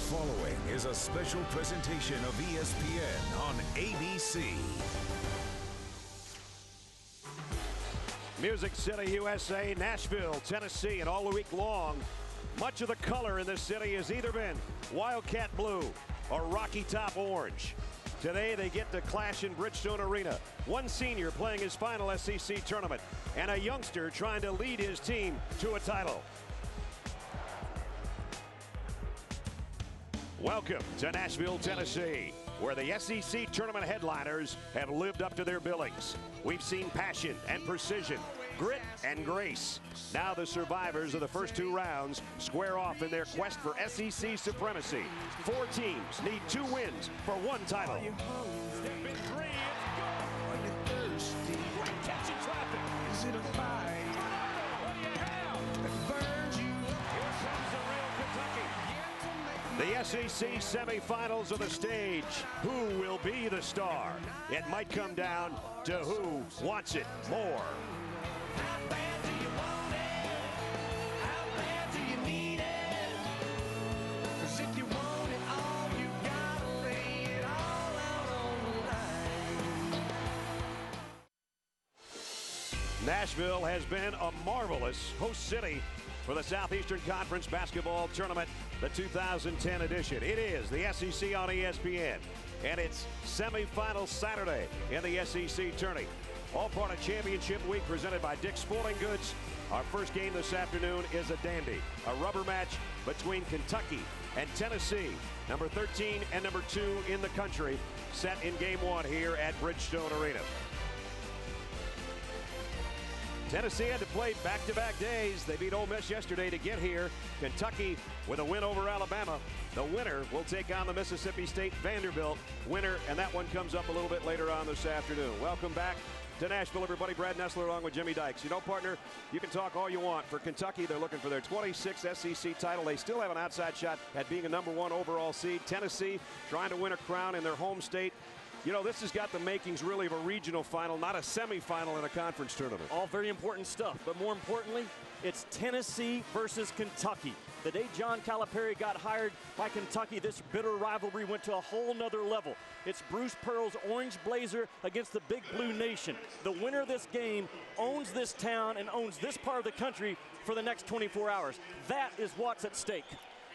following is a special presentation of ESPN on ABC. Music City, USA, Nashville, Tennessee, and all week long, much of the color in this city has either been Wildcat Blue or Rocky Top Orange. Today they get to clash in Bridgestone Arena. One senior playing his final SEC tournament and a youngster trying to lead his team to a title. Welcome to Nashville, Tennessee, where the SEC tournament headliners have lived up to their billings. We've seen passion and precision, grit and grace. Now the survivors of the first two rounds square off in their quest for SEC supremacy. Four teams need 2 wins for 1 title. Step in 3, it's good. Are you thirsty? Great catch in traffic. Is it a fight? What do you have? That burns you. Here comes the real Kentucky. The SEC semifinals of the stage. Who will be the star? It might come down to who wants it more. How bad do you want it? How bad do you need it? 'Cause if you want it all, you gotta lay it all out on the line. Nashville has been a marvelous host city for the Southeastern Conference Basketball Tournament, the 2010 edition. It is the SEC on ESPN, and it's semifinal Saturday in the SEC tourney. All part of Championship Week presented by Dick's Sporting Goods. Our first game this afternoon is a dandy, a rubber match between Kentucky and Tennessee, number 13 and number 2 in the country, set in game 1 here at Bridgestone Arena. Tennessee had to play back-to-back days. They beat Ole Miss yesterday to get here. Kentucky with a win over Alabama. The winner will take on the Mississippi State Vanderbilt winner, and that one comes up a little bit later on this afternoon. Welcome back to Nashville, everybody. Brad Nessler along with Jimmy Dykes. You know, partner, you can talk all you want. For Kentucky, they're looking for their 26th SEC title. They still have an outside shot at being a number 1 overall seed. Tennessee trying to win a crown in their home state. You know, this has got the makings really of a regional final, not a semifinal in a conference tournament. All very important stuff, but more importantly, it's Tennessee versus Kentucky. The day John Calipari got hired by Kentucky, this bitter rivalry went to a whole nother level. It's Bruce Pearl's Orange Blazer against the Big Blue Nation. The winner of this game owns this town and owns this part of the country for the next 24 hours. That is what's at stake.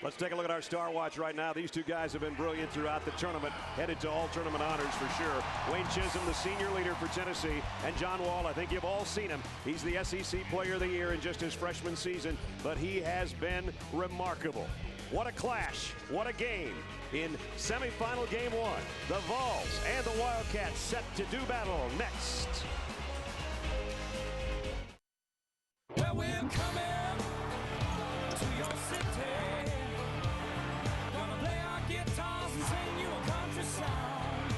Let's take a look at our Star Watch right now. These two guys have been brilliant throughout the tournament, headed to all tournament honors for sure. Wayne Chisholm, the senior leader for Tennessee, and John Wall, I think you've all seen him. He's the SEC Player of the Year in just his freshman season, but he has been remarkable. What a clash, what a game in semifinal game 1. The Vols and the Wildcats set to do battle next. Well, we're coming to your city. Gonna play our guitars and sing you a country song.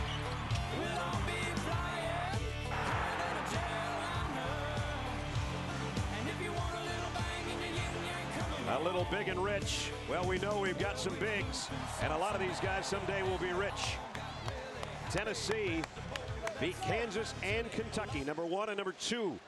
We'll all be flying higher than a jetliner. And if you want a little bang in your yin-yang, come A along. little big and rich. Well, we know we've got some bigs, and a lot of these guys someday will be rich. Tennessee beat Kansas and Kentucky, number 1 and number 2.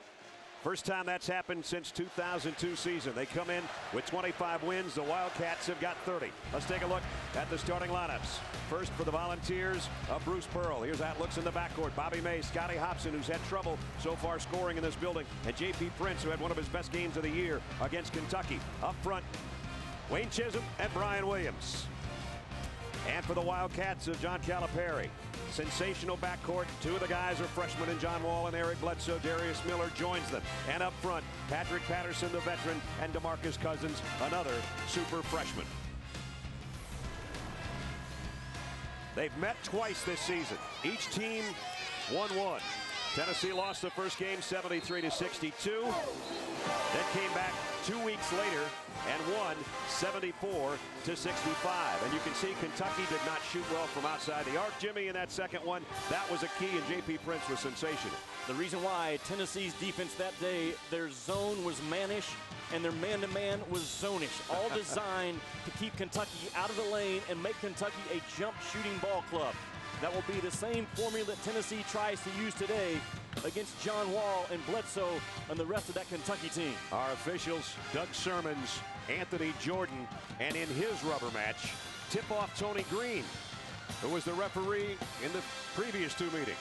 First time that's happened since 2002 season. They come in with 25 wins. The Wildcats have got 30. Let's take a look at the starting lineups. First for the Volunteers of Bruce Pearl. Here's how it looks in the backcourt. Bobby May, Scotty Hobson, who's had trouble so far scoring in this building, and J.P. Prince, who had one of his best games of the year against Kentucky. Up front, Wayne Chisholm and Brian Williams. And for the Wildcats of John Calipari, sensational backcourt. 2 of the guys are freshmen in John Wall and Eric Bledsoe. Darius Miller joins them. And up front, Patrick Patterson, the veteran, and DeMarcus Cousins, another super freshman. They've met twice this season. Each team 1-1. Tennessee lost the first game 73-62. Then came back 2 weeks later and won 74-65. And you can see Kentucky did not shoot well from outside the arc, Jimmy, in that second one. That was a key, and J.P. Prince was sensational. The reason why Tennessee's defense that day, their zone was mannish and their man-to-man was zonish, all designed to keep Kentucky out of the lane and make Kentucky a jump shooting ball club. That will be the same formula that Tennessee tries to use today against John Wall and Bledsoe and the rest of that Kentucky team. Our officials, Doug Sermons, Anthony Jordan, and in his rubber match, tip-off Tony Green, who was the referee in the previous two meetings.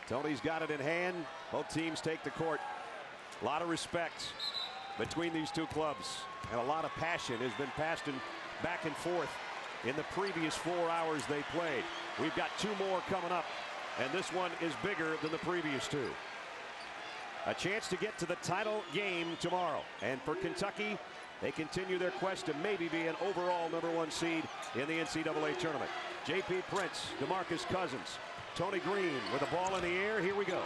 Tony's got it in hand. Both teams take the court. A lot of respect between these two clubs, and a lot of passion has been passed back and forth in the previous 4 hours they played. We've got two more coming up, and this one is bigger than the previous two. A chance to get to the title game tomorrow, and for Kentucky, they continue their quest to maybe be an overall #1 seed in the NCAA tournament. J.P. Prince, DeMarcus Cousins, Tony Green with the ball in the air. Here we go.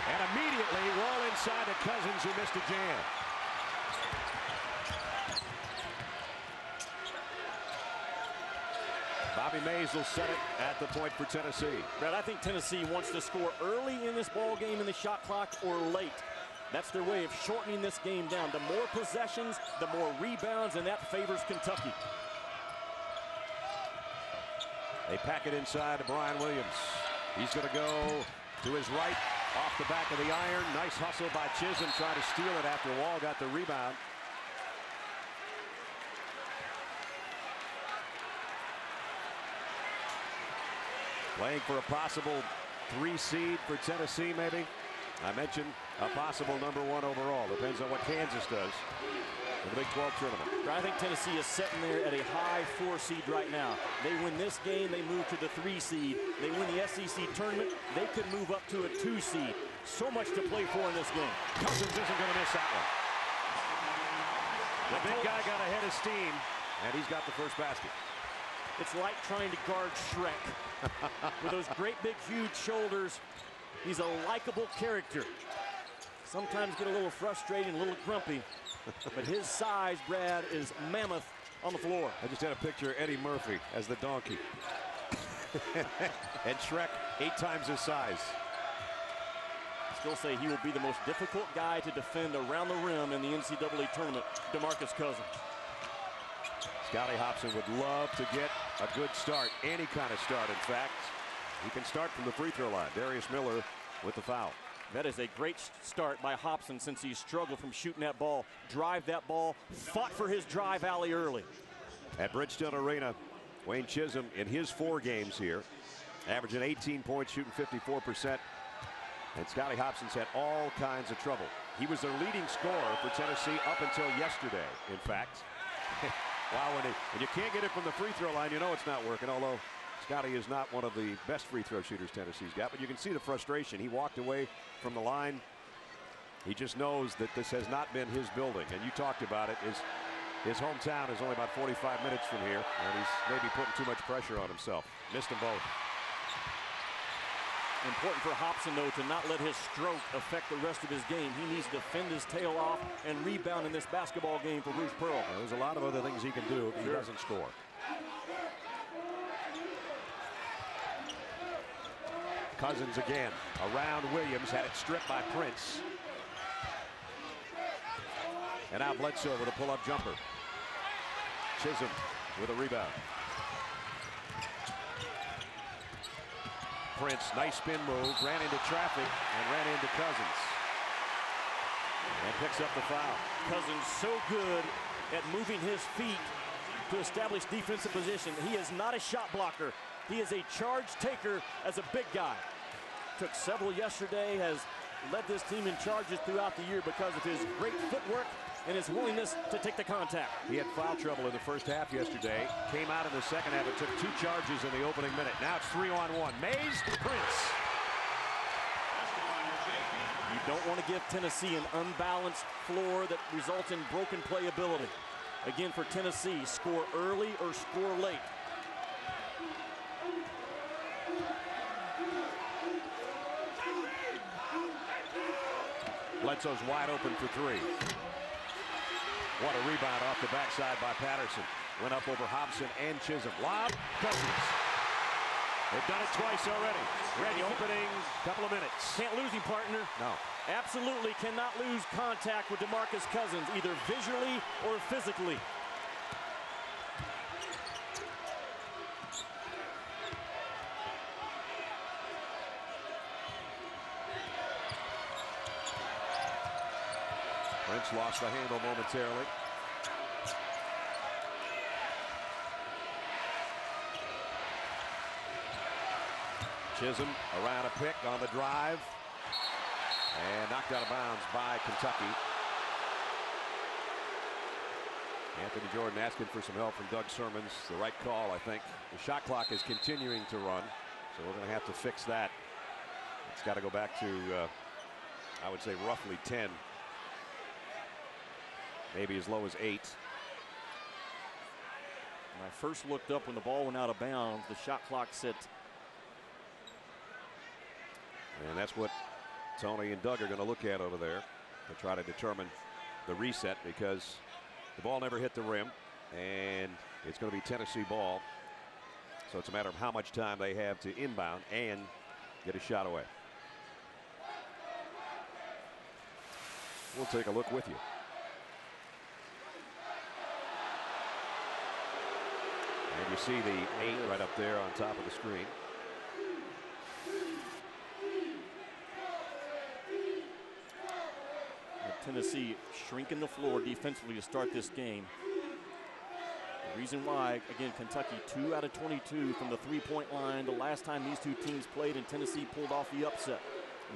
And immediately, Wall inside to Cousins, who missed a jam. Bobby Mays will set it at the point for Tennessee. Brad, I think Tennessee wants to score early in this ball game in the shot clock or late. That's their way of shortening this game down. The more possessions, the more rebounds, and that favors Kentucky. They pack it inside to Brian Williams. He's going to go to his right off the back of the iron. Nice hustle by Chisholm, trying to steal it after Wall got the rebound. Playing for a possible 3 seed for Tennessee, maybe. I mentioned a possible #1 overall. Depends on what Kansas does in the Big 12 tournament. I think Tennessee is sitting there at a high 4 seed right now. They win this game, they move to the 3 seed. They win the SEC tournament, they could move up to a 2 seed. So much to play for in this game. Cousins isn't going to miss that one. The big guy got ahead of steam, and he's got the first basket. It's like trying to guard Shrek. With those great big huge shoulders, he's a likable character. Sometimes get a little frustrated, a little grumpy, but his size, Brad, is mammoth on the floor. I just had a picture of Eddie Murphy as the donkey. And Shrek 8 times his size. Still say he will be the most difficult guy to defend around the rim in the NCAA tournament, DeMarcus Cousins. Scotty Hopson would love to get a good start, any kind of start, in fact. He can start from the free throw line. Darius Miller with the foul. That is a great start by Hopson since he struggled from shooting that ball. Drive that ball, fought for his drive alley early. At Bridgestone Arena, Wayne Chisholm in his 4 games here, averaging 18 points, shooting 54%. And Scotty Hopson's had all kinds of trouble. He was their leading scorer for Tennessee up until yesterday, in fact. Wow, when you can't get it from the free throw line, you know it's not working, although Scotty is not one of the best free throw shooters Tennessee's got, but you can see the frustration. He walked away from the line. He just knows that this has not been his building, and you talked about it. His hometown is only about 45 minutes from here, and he's maybe putting too much pressure on himself. Missed them both. Important for Hopson, though, to not let his stroke affect the rest of his game. He needs to defend his tail off and rebound in this basketball game for Bruce Pearl. Well, there's a lot of other things he can do if he doesn't score. Cousins again around Williams, had it stripped by Prince. And now Bledsoe with a pull-up jumper. Chisholm with a rebound. Prince, nice spin move, ran into traffic and ran into Cousins. And picks up the foul. Cousins so good at moving his feet to establish defensive position. He is not a shot blocker. He is a charge taker as a big guy. Took several yesterday, has led this team in charges throughout the year because of his great footwork and his willingness to take the contact. He had foul trouble in the first half yesterday. Came out in the second half and took 2 charges in the opening minute. Now it's 3-on-1. Mays, Prince. You don't want to give Tennessee an unbalanced floor that results in broken playability. Again, for Tennessee, score early or score late. Bledsoe's wide open for 3. What a rebound off the backside by Patterson. Went up over Hopson and Chisholm. Lob, Cousins. They've done it twice already. Ready opening, couple of minutes. Can't lose him, partner. No. Absolutely cannot lose contact with DeMarcus Cousins, either visually or physically. Prince lost the handle momentarily. Chisholm around a pick on the drive and knocked out of bounds by Kentucky. Anthony Jordan asking for some help from Doug Sermons. The right call, I think. The shot clock is continuing to run, so we're going to have to fix that. It's got to go back to, I would say, roughly 10. Maybe as low as 8. When I first looked up when the ball went out of bounds, the shot clock said. And that's what Tony and Doug are going to look at over there to try to determine the reset, because the ball never hit the rim, and it's going to be Tennessee ball. So it's a matter of how much time they have to inbound and get a shot away. We'll take a look with you. And you see the 8 right up there on top of the screen. Tennessee shrinking the floor defensively to start this game. The reason why, again, Kentucky 2 out of 22 from the three-point line. The last time these two teams played and Tennessee pulled off the upset.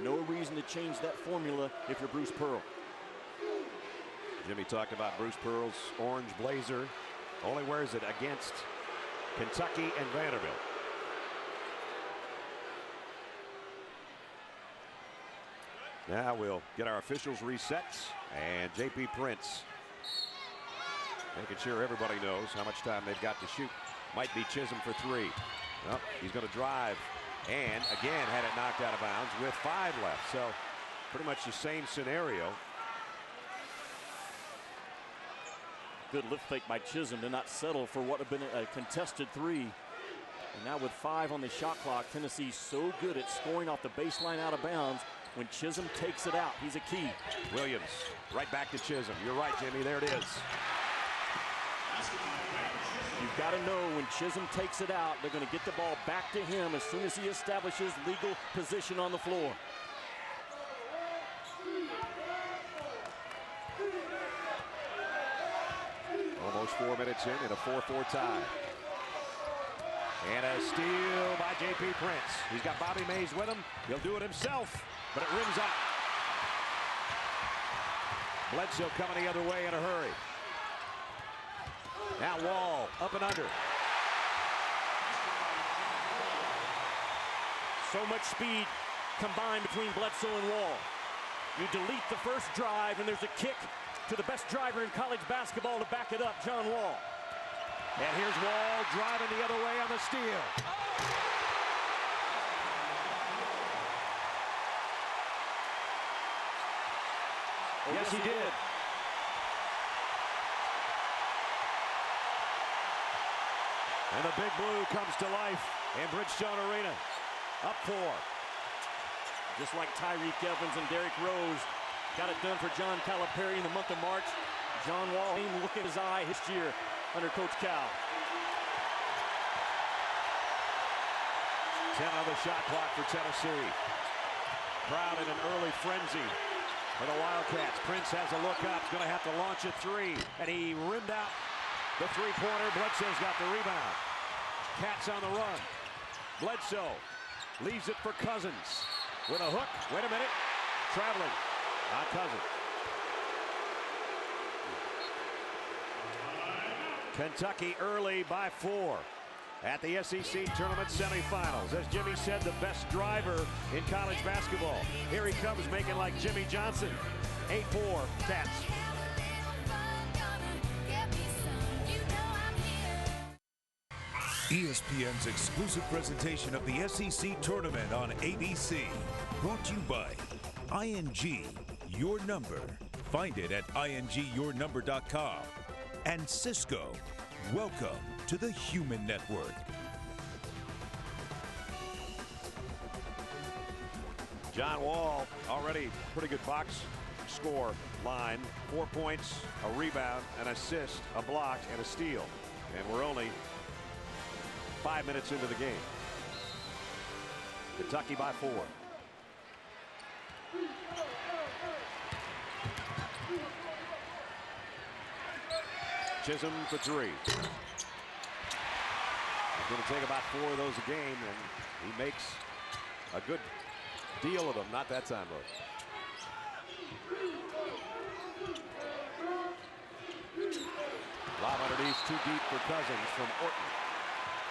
No reason to change that formula if you're Bruce Pearl. Jimmy talked about Bruce Pearl's orange blazer. Only wears it against Kentucky and Vanderbilt. Now we'll get our officials resets, and J.P. Prince making sure everybody knows how much time they've got to shoot. Might be Chisholm for 3. Well, he's going to drive, and again had it knocked out of bounds with 5 left. So pretty much the same scenario. Good lift fake by Chisholm to not settle for what had been a contested 3. And now with 5 on the shot clock, Tennessee's so good at scoring off the baseline out of bounds. When Chisholm takes it out, he's a key. Williams right back to Chisholm. You're right, Jimmy. There it is. You've got to know when Chisholm takes it out, they're going to get the ball back to him as soon as he establishes legal position on the floor. Almost 4 minutes in a 4-4 tie. And a steal by J.P. Prince. He's got Bobby Mays with him. He'll do it himself, but it rims out. Bledsoe coming the other way in a hurry. Now Wall up and under. So much speed combined between Bledsoe and Wall. You delete the first drive, and there's a kick to the best driver in college basketball to back it up, John Wall. And here's Wall driving the other way on the steal. Oh, yes, he did. And the Big Blue comes to life in Bridgestone Arena. Up 4. Just like Tyreek Evans and Derrick Rose got it done for John Calipari in the month of March. John Wall, look at his eye this year under Coach Cal. 10 on the shot clock for Tennessee. Crowd in an early frenzy for the Wildcats. Prince has a look up. He's going to have to launch a 3. And he rimmed out the 3-pointer. Bledsoe's got the rebound. Cats on the run. Bledsoe leaves it for Cousins with a hook. Wait a minute. Traveling. Not Cousins. Kentucky early by 4 at the SEC Tournament semifinals. As Jimmy said, the best driver in college basketball. Here he comes making like Jimmy Johnson. 8-4 Cats. ESPN's exclusive presentation of the SEC Tournament on ABC. Brought to you by ING, your number. Find it at ingyournumber.com. And Cisco, welcome to the Human Network. John Wall, already pretty good box score line. 4 points, a rebound, an assist, a block, and a steal. And we're only 5 minutes into the game. Kentucky by 4. Chisholm for three. He's going to take about 4 of those a game, and he makes a good deal of them. Not that time, though. Lob underneath, too deep for Cousins from Orton.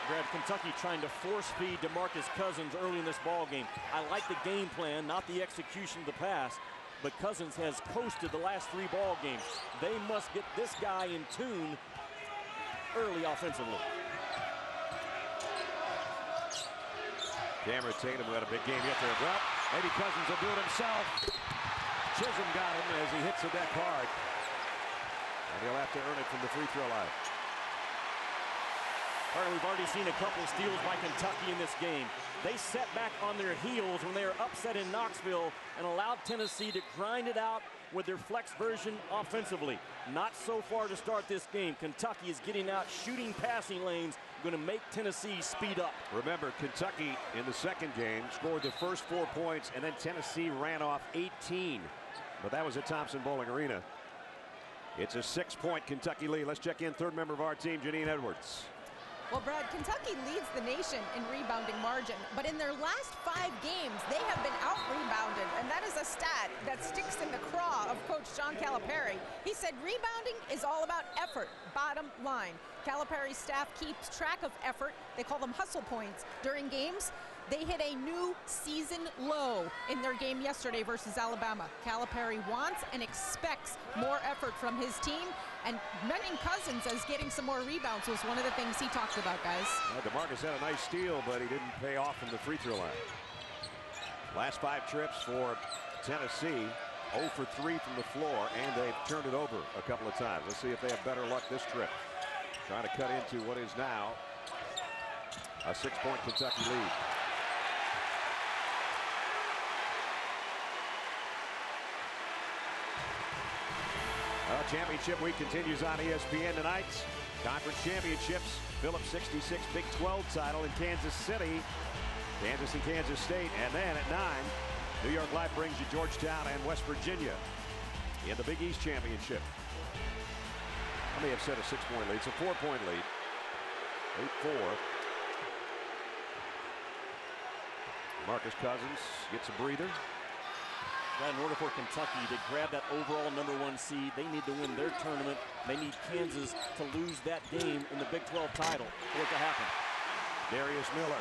Brad, Kentucky trying to force feed DeMarcus Cousins early in this ball game. I like the game plan, not the execution of the pass, but Cousins has coasted the last 3 ball games. They must get this guy in tune early offensively. Cameron Tatum, who had a big game yesterday. Well, maybe Cousins will do it himself. Chisholm got him as he hits the deck hard. And he'll have to earn it from the free throw line. Carter, we've already seen a couple steals by Kentucky in this game. They set back on their heels when they were upset in Knoxville and allowed Tennessee to grind it out with their flex version offensively. Not so far to start this game. Kentucky is getting out, shooting passing lanes, going to make Tennessee speed up. Remember, Kentucky in the second game scored the first 4 points, and then Tennessee ran off 18. But that was at Thompson Bowling Arena. It's a 6-point Kentucky lead. Let's check in third member of our team, Janine Edwards. Well, Brad, Kentucky leads the nation in rebounding margin, but in their last 5 games, they have been out-rebounded, and that is a stat that sticks in the craw of Coach John Calipari. He said rebounding is all about effort, bottom line. Calipari's staff keeps track of effort. They call them hustle points. During games, they hit a new season low in their game yesterday versus Alabama. Calipari wants and expects more effort from his team, and mentioning Cousins as getting some more rebounds was one of the things he talked about, guys. DeMarcus had a nice steal, but he didn't pay off from the free throw line. Last 5 trips for Tennessee, 0 for 3 from the floor, and they've turned it over a couple of times. Let's see if they have better luck this trip. Trying to cut into what is now a 6-point Kentucky lead. Championship week continues on ESPN tonight. Conference championships, Phillips 66 Big 12 title in Kansas City, Kansas and Kansas State, and then at 9, New York Life brings you Georgetown and West Virginia in the Big East Championship. I may have said a 6-point lead. It's a 4-point lead. 8-4. Marcus Cousins gets a breather. In order for Kentucky to grab that overall #1 seed, they need to win their tournament. They need Kansas to lose that game in the Big 12 title for it to happen. Darius Miller.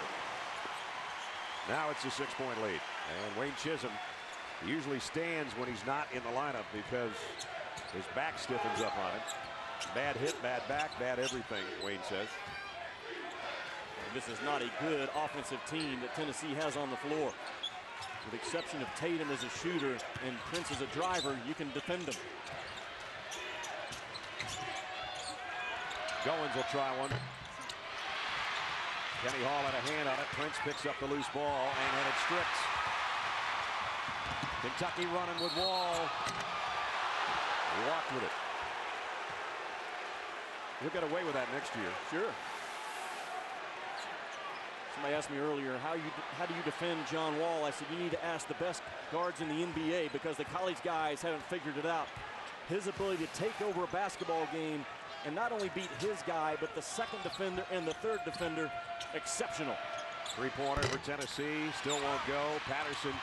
Now it's a 6-point lead. And Wayne Chisholm usually stands when he's not in the lineup because his back stiffens up on him. Bad hit, bad back, bad everything, Wayne says. This is not a good offensive team that Tennessee has on the floor. With the exception of Tatum as a shooter and Prince as a driver, you can defend them. Goins will try one. Kenny Hall had a hand on it. Prince picks up the loose ball, and then it strips. Kentucky running with Wall. He walked with it. He'll get away with that next year. Sure. Somebody asked me earlier, how do you defend John Wall? I said, you need to ask the best guards in the NBA because the college guys haven't figured it out. His ability to take over a basketball game and not only beat his guy, but the second defender and the third defender, exceptional. 3-pointer for Tennessee, still won't go. Patterson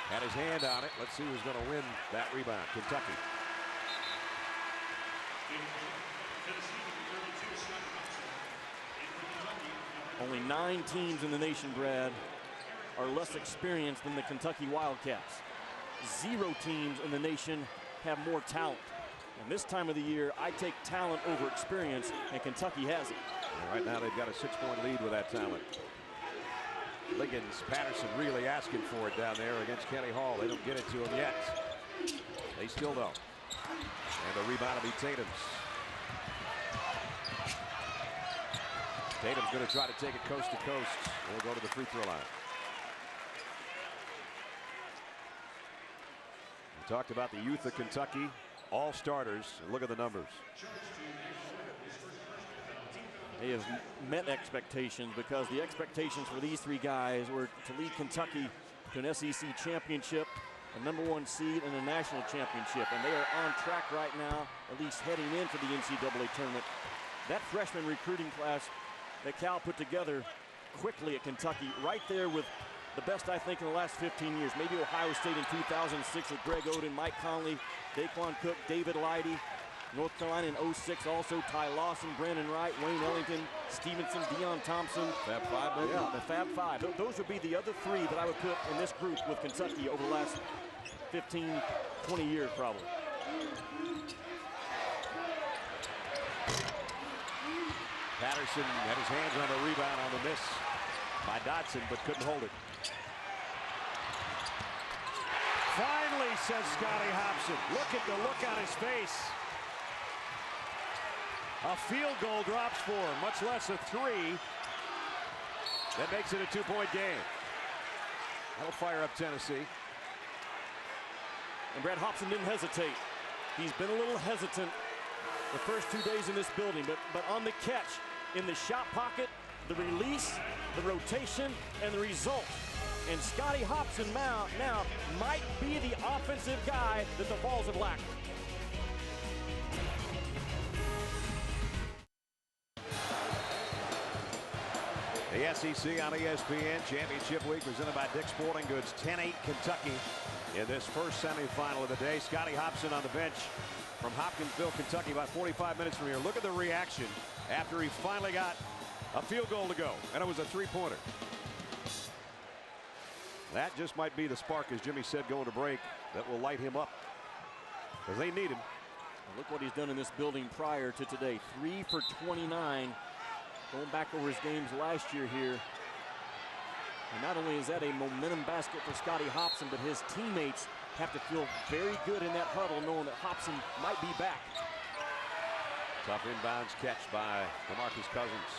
had his hand on it. Let's see who's going to win that rebound. Kentucky. Only 9 teams in the nation, Brad, are less experienced than the Kentucky Wildcats. 0 teams in the nation have more talent. And this time of the year, I take talent over experience, and Kentucky has it. And right now, they've got a 6-point lead with that talent. Liggins, Patterson really asking for it down there against Kenny Hall. They don't get it to him yet. They still don't. And the rebound will be Tatum's. Tatum's going to try to take it coast to coast. He'll go to the free throw line. We talked about the youth of Kentucky, all starters. And look at the numbers. They have met expectations because the expectations for these 3 guys were to lead Kentucky to an SEC championship a #1 seed and a national championship, and they are on track right now, at least heading into the NCAA tournament. That freshman recruiting class that Cal put together quickly at Kentucky, right there with the best, I think, in the last 15 years. Maybe Ohio State in 2006 with Greg Oden, Mike Conley, Daquan Cook, David Leidy. North Carolina in 06 also, Ty Lawson, Brandon Wright, Wayne Ellington, Stevenson, Deion Thompson. Fab Five, baby. Yeah, the Fab Five. Those would be the other three that I would put in this group with Kentucky over the last 15, 20 years probably. Patterson had his hands on the rebound on the miss by Dotson, but couldn't hold it. Finally, says Scotty Hopson. Look at the look on his face. A field goal drops for him, much less a three. That makes it a 2-point game. That'll fire up Tennessee. And Brad Hopson didn't hesitate. He's been a little hesitant the first 2 days in this building, but on the catch, in the shot pocket, the release, the rotation, and the result. And Scotty Hopson now might be the offensive guy that the Vols have lacked. The SEC on ESPN, Championship Week presented by Dick's Sporting Goods. 10-8 Kentucky in this first semifinal of the day. Scotty Hopson on the bench from Hopkinsville, Kentucky, about 45 minutes from here. Look at the reaction after he finally got a field goal to go, and it was a three-pointer. That just might be the spark, as Jimmy said, going to break, that will light him up, because they need him. Look what he's done in this building prior to today. 3 for 29. Going back over his games last year here. And not only is that a momentum basket for Scotty Hopson, but his teammates have to feel very good in that huddle knowing that Hopson might be back. Tough inbounds catch by DeMarcus Cousins.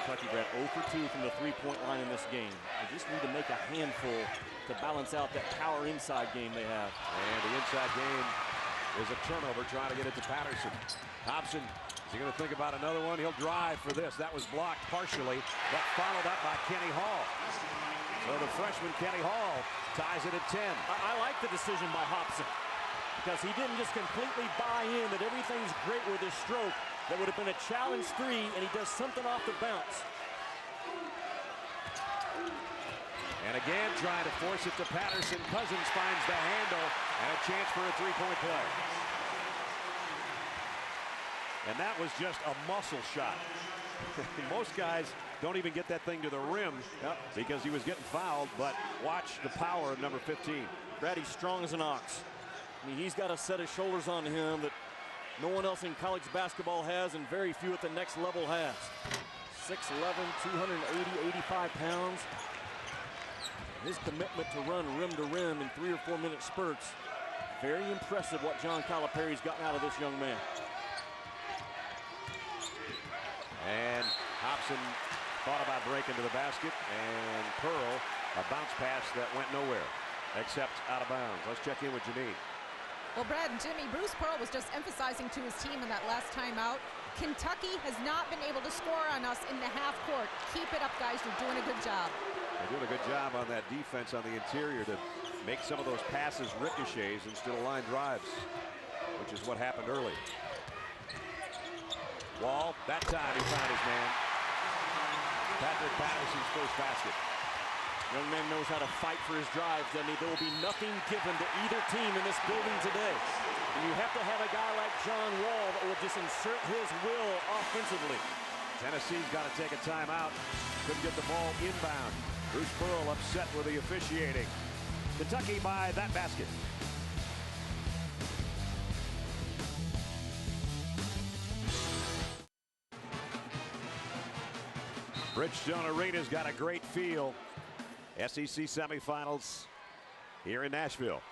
Kentucky, Brad, 0 for 2 from the three-point line in this game. They just need to make a handful to balance out that power inside game they have. And the inside game is a turnover, trying to get it to Patterson. Hopson, is he going to think about another one? He'll drive for this. That was blocked partially, but followed up by Kenny Hall. So the freshman Kenny Hall ties it at 10. I like the decision by Hopson, because he didn't just completely buy in that everything's great with his stroke. That would have been a challenge three, and he does something off the bounce. And again, trying to force it to Patterson. Cousins finds the handle, and a chance for a three-point play. And that was just a muscle shot. Most guys don't even get that thing to the rim because he was getting fouled, but watch the power of number 15. Brad, he's strong as an ox. I mean, he's got a set of shoulders on him that no one else in college basketball has, and very few at the next level has. 6'11", 280, 85 pounds. His commitment to run rim to rim in 3 or 4 minute spurts. Very impressive what John Calipari's gotten out of this young man. And Hopson thought about breaking to the basket, and Pearl, a bounce pass that went nowhere, except out of bounds. Let's check in with Janine. Well, Brad and Jimmy, Bruce Pearl was just emphasizing to his team in that last timeout, Kentucky has not been able to score on us in the half court. Keep it up, guys. You're doing a good job. They're doing a good job on that defense on the interior to make some of those passes ricochets instead of line drives, which is what happened early. Wall, that time he found his man. Patrick Patterson's first basket. Young man knows how to fight for his drives, doesn't he? There will be nothing given to either team in this building today. And you have to have a guy like John Wall that will just insert his will offensively. Tennessee's got to take a timeout. Couldn't get the ball inbound. Bruce Pearl upset with the officiating. Kentucky by that basket. Bridgestone Arena's got a great feel. SEC semifinals here in Nashville.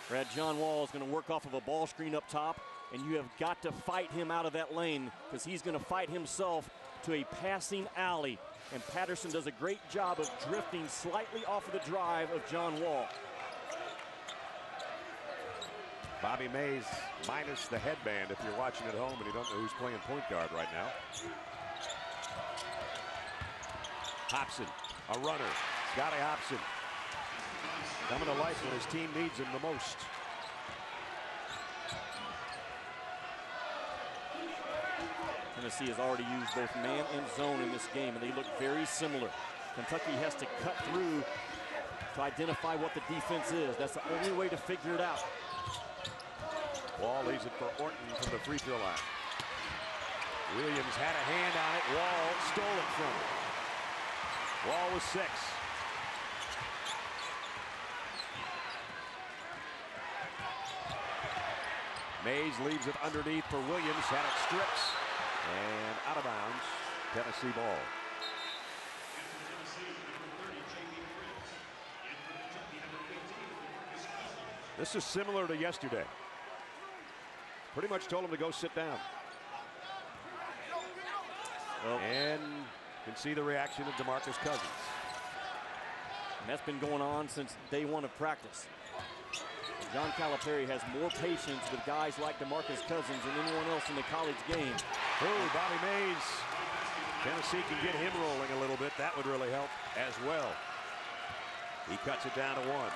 Brad, John Wall is going to work off of a ball screen up top, and you have got to fight him out of that lane because he's going to fight himself to a passing alley. And Patterson does a great job of drifting slightly off of the drive of John Wall. Bobby Mays minus the headband if you're watching at home and you don't know who's playing point guard right now. Hopson A runner. Scotty Hopson coming to life when his team needs him the most. Tennessee has already used both man and zone in this game, and they look very similar. Kentucky has to cut through to identify what the defense is. That's the only way to figure it out. Wall leaves it for Orton from the free throw line. Williams had a hand on it. Wall stole it from him. Wall with 6. Mays leaves it underneath for Williams. Had it strips. And out of bounds. Tennessee ball. This is similar to yesterday. Pretty much told him to go sit down. Well, and you can see the reaction of DeMarcus Cousins. And that's been going on since day one of practice. John Calipari has more patience with guys like DeMarcus Cousins than anyone else in the college game. Oh, Bobby Mays. Tennessee can get him rolling a little bit. That would really help as well. He cuts it down to 1.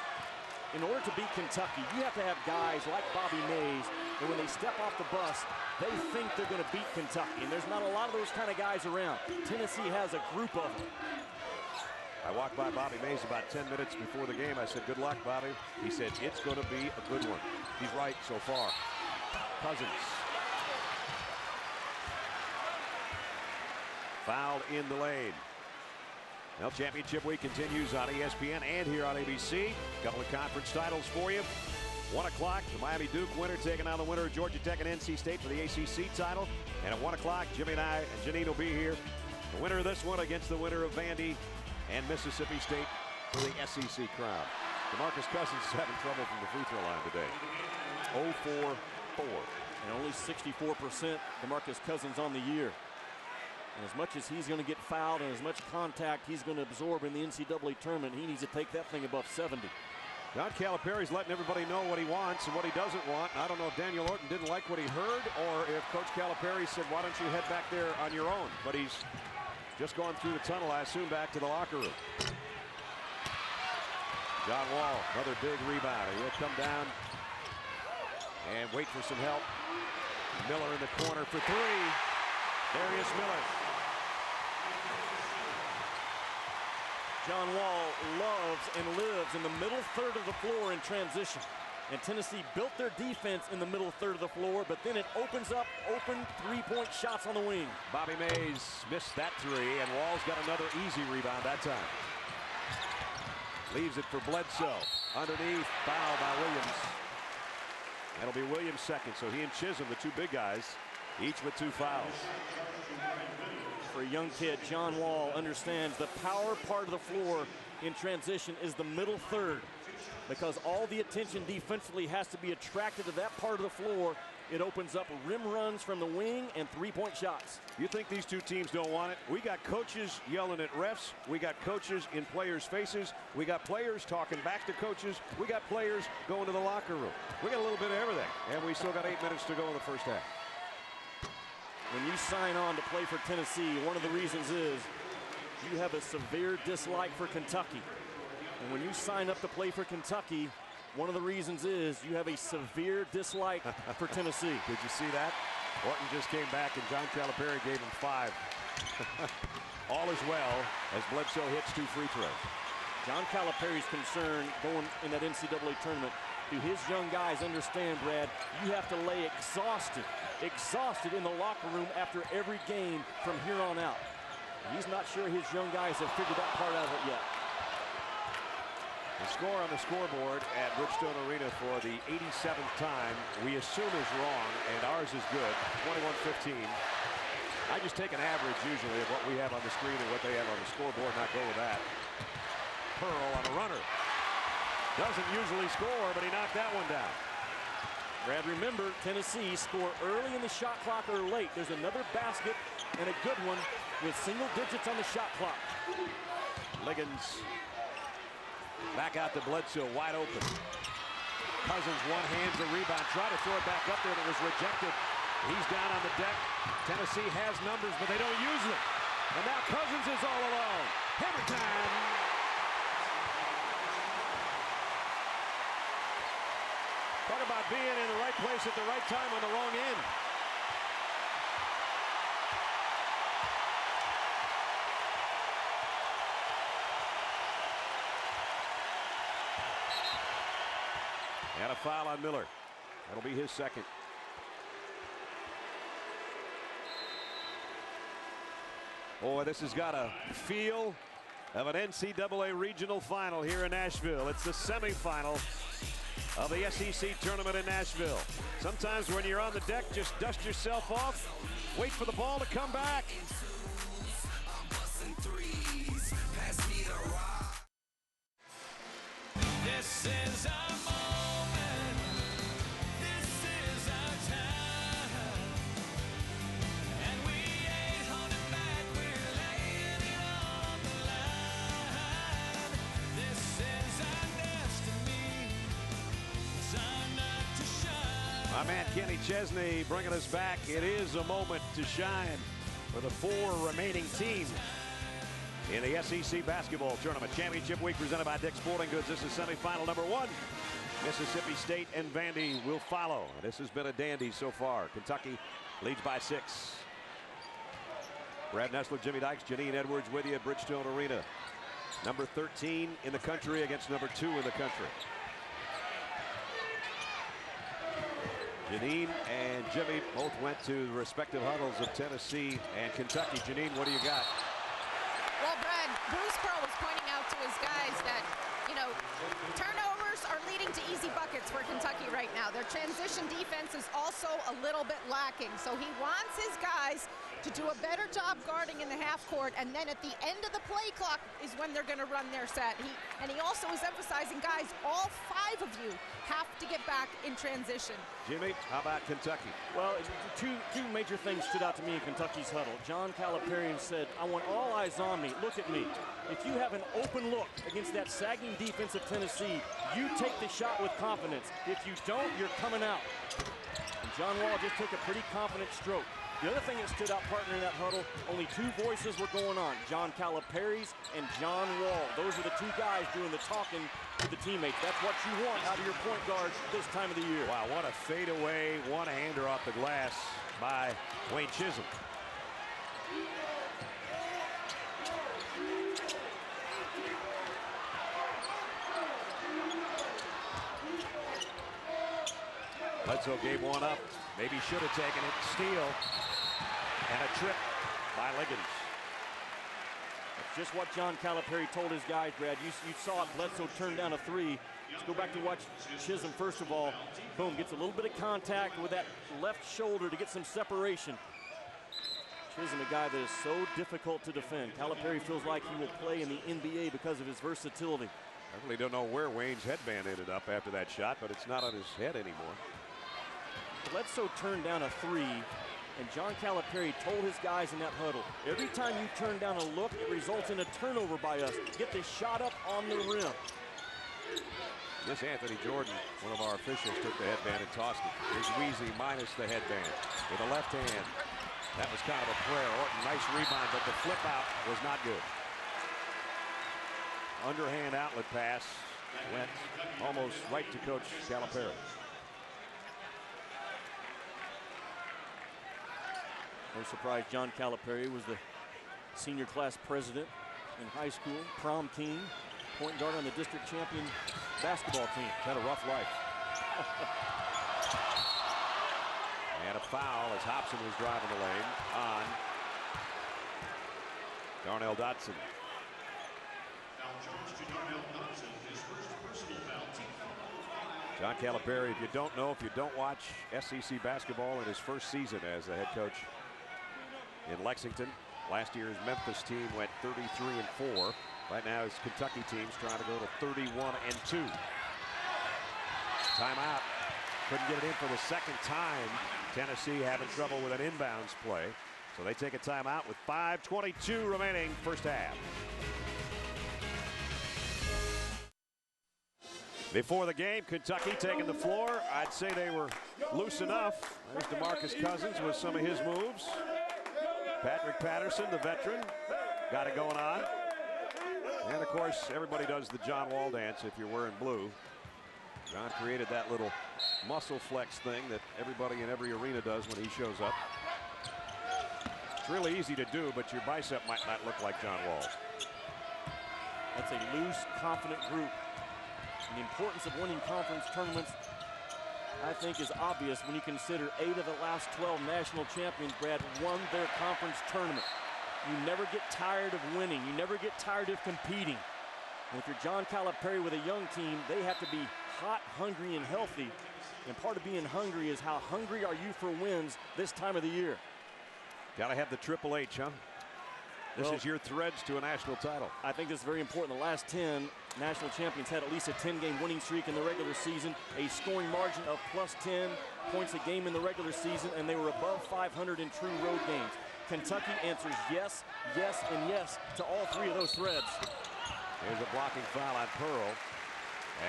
In order to beat Kentucky, you have to have guys like Bobby Mays, and when they step off the bus, they think they're going to beat Kentucky, and there's not a lot of those kind of guys around. Tennessee has a group of them. I walked by Bobby Mays about 10 minutes before the game. I said, good luck, Bobby. He said, it's going to be a good one. He's right so far. Cousins. Fouled in the lane. Well, championship week continues on ESPN and here on ABC. A couple of conference titles for you. 1 o'clock, the Miami Duke winner taking on the winner of Georgia Tech and NC State for the ACC title. And at 1 o'clock, Jimmy and I and Janine will be here. The winner of this one against the winner of Vandy and Mississippi State for the SEC crown. DeMarcus Cousins is having trouble from the free throw line today. 0-for-4. And only 64% DeMarcus Cousins on the year. And as much as he's going to get fouled and as much contact he's going to absorb in the NCAA tournament, he needs to take that thing above 70. John Calipari's letting everybody know what he wants and what he doesn't want. I don't know if Daniel Orton didn't like what he heard or if Coach Calipari said, why don't you head back there on your own? But he's just going through the tunnel, I assume, back to the locker room. John Wall, another big rebounder. He'll come down and wait for some help. Miller in the corner for 3. Darius Miller. John Wall loves and lives in the middle third of the floor in transition. And Tennessee built their defense in the middle third of the floor, but then it opens up open three-point shots on the wing. Bobby Mays missed that 3, and Wall's got another easy rebound that time. Leaves it for Bledsoe. Underneath, foul by Williams. That'll be Williams' second, so he and Chisholm, the 2 big guys, each with 2 fouls. For a young kid, John Wall understands the power part of the floor in transition is the middle third, because all the attention defensively has to be attracted to that part of the floor. It opens up rim runs from the wing and three-point shots. You think these 2 teams don't want it? We got coaches yelling at refs. We got coaches in players' faces. We got players talking back to coaches. We got players going to the locker room. We got a little bit of everything, and we still got 8 minutes to go in the first half. When you sign on to play for Tennessee, one of the reasons is you have a severe dislike for Kentucky. And when you sign up to play for Kentucky, one of the reasons is you have a severe dislike for Tennessee. Did you see that? Orton just came back and John Calipari gave him 5. All is well as Bledsoe hits 2 free throws. John Calipari's concern going in that NCAA tournament, do his young guys understand, Brad, you have to lay exhausted in the locker room after every game from here on out. He's not sure his young guys have figured that part out of it yet. The score on the scoreboard at Bridgestone Arena for the 87th time we assume is wrong, and ours is good, 21-15. I just take an average usually of what we have on the screen and what they have on the scoreboard, and I go with that. Pearl on a runner. Doesn't usually score, but he knocked that one down. Brad, remember, Tennessee score early in the shot clock or late. There's another basket and a good one with single digits on the shot clock. Liggins back out to Bledsoe, wide open. Cousins one-hands the rebound, tried to throw it back up there, but was rejected. He's down on the deck. Tennessee has numbers, but they don't use them. And now Cousins is all alone. Hammer time. Talk about being in the right place at the right time on the wrong end. And a foul on Miller. That'll be his second. Boy, this has got a feel of an NCAA regional final here in Nashville. It's the semifinal of the SEC tournament in Nashville. Sometimes when you're on the deck, just dust yourself off, wait for the ball to come back. This is our moment. This is our time. And we ain't holding back. We're laying it on the line. This is our destiny. It's our night to shine. My man Kenny Chesney bringing us back. It is a moment to shine for the 4 remaining teams in the SEC basketball tournament. Championship week presented by Dick's Sporting Goods. This is semifinal number 1. Mississippi State and Vandy will follow. This has been a dandy so far. Kentucky leads by 6. Brad Nessler, Jimmy Dykes, Janine Edwards with you at Bridgestone Arena. Number 13 in the country against number 2 in the country. Janine and Jimmy both went to the respective huddles of Tennessee and Kentucky. Janine, what do you got? Well, Brad, Bruce Pearl was pointing out to his guys that, you know, turnovers are leading to easy buckets for Kentucky right now. Their transition defense is also a little bit lacking. So he wants his guys to do a better job guarding in the half court, and then at the end of the play clock is when they're going to run their set. And he also is emphasizing, guys, all 5 of you have to get back in transition. Jimmy, how about Kentucky? Well, two major things stood out to me in Kentucky's huddle. John Calipari said, I want all eyes on me. Look at me. If you have an open look against that sagging defense of Tennessee, you take the shot with confidence. If you don't, you're coming out. And John Wall just took a pretty confident stroke. The other thing that stood out, partner, in that huddle, only 2 voices were going on, John Calipari's and John Wall. Those are the 2 guys doing the talking to the teammates. That's what you want out of your point guard this time of the year. Wow, what a fadeaway one-hander off the glass by Wayne Chisholm. Bledsoe gave one up. Maybe should have taken it. Steal. And a trip by Liggins. That's just what John Calipari told his guys, Brad. You saw it. Bledsoe turned down a 3. Let's go back to watch Chisholm first of all. Boom, gets a little bit of contact with that left shoulder to get some separation. Chisholm, a guy that is so difficult to defend. Calipari feels like he will play in the NBA because of his versatility. I really don't know where Wayne's headband ended up after that shot, but it's not on his head anymore. Bledsoe turned down a 3, and John Calipari told his guys in that huddle, every time you turn down a look, it results in a turnover by us. Get the shot up on the rim. This Anthony Jordan, one of our officials, took the headband and tossed it. Here's Weezy minus the headband with a left hand. That was kind of a prayer. Orton, nice rebound, but the flip out was not good. Underhand outlet pass went almost right to Coach Calipari. No surprise, John Calipari was the senior class president in high school, prom king, point guard on the district champion basketball team. Had a rough life. And a foul as Hobson was driving the lane on Darnell Dotson. John Calipari, if you don't know, if you don't watch SEC basketball in his first season as the head coach in Lexington, last year's Memphis team went 33-4. Right now his Kentucky team's trying to go to 31-2. Timeout. Couldn't get it in for the second time. Tennessee having trouble with an inbounds play. So they take a timeout with 5:22 remaining first half. Before the game, Kentucky taking the floor. I'd say they were loose enough. There's DeMarcus Cousins with some of his moves. Patrick Patterson, the veteran, got it going on. And of course, everybody does the John Wall dance if you're wearing blue. John created that little muscle flex thing that everybody in every arena does when he shows up. It's really easy to do, but your bicep might not look like John Wall's. That's a loose, confident group. And the importance of winning conference tournaments, I think, is obvious when you consider 8 of the last 12 national champions, Brad, won their conference tournament. You never get tired of winning. You never get tired of competing. And if you're John Calipari with a young team, they have to be hot, hungry, and healthy. And part of being hungry is how hungry are you for wins this time of the year. Got to have the Triple H, huh? This is your threads to a national title. I think this is very important. The last 10 national champions had at least a 10-game winning streak in the regular season, a scoring margin of +10 points a game in the regular season, and they were above 500 in true road games. Kentucky answers yes, yes, and yes to all 3 of those threads. Here's a blocking foul on Pearl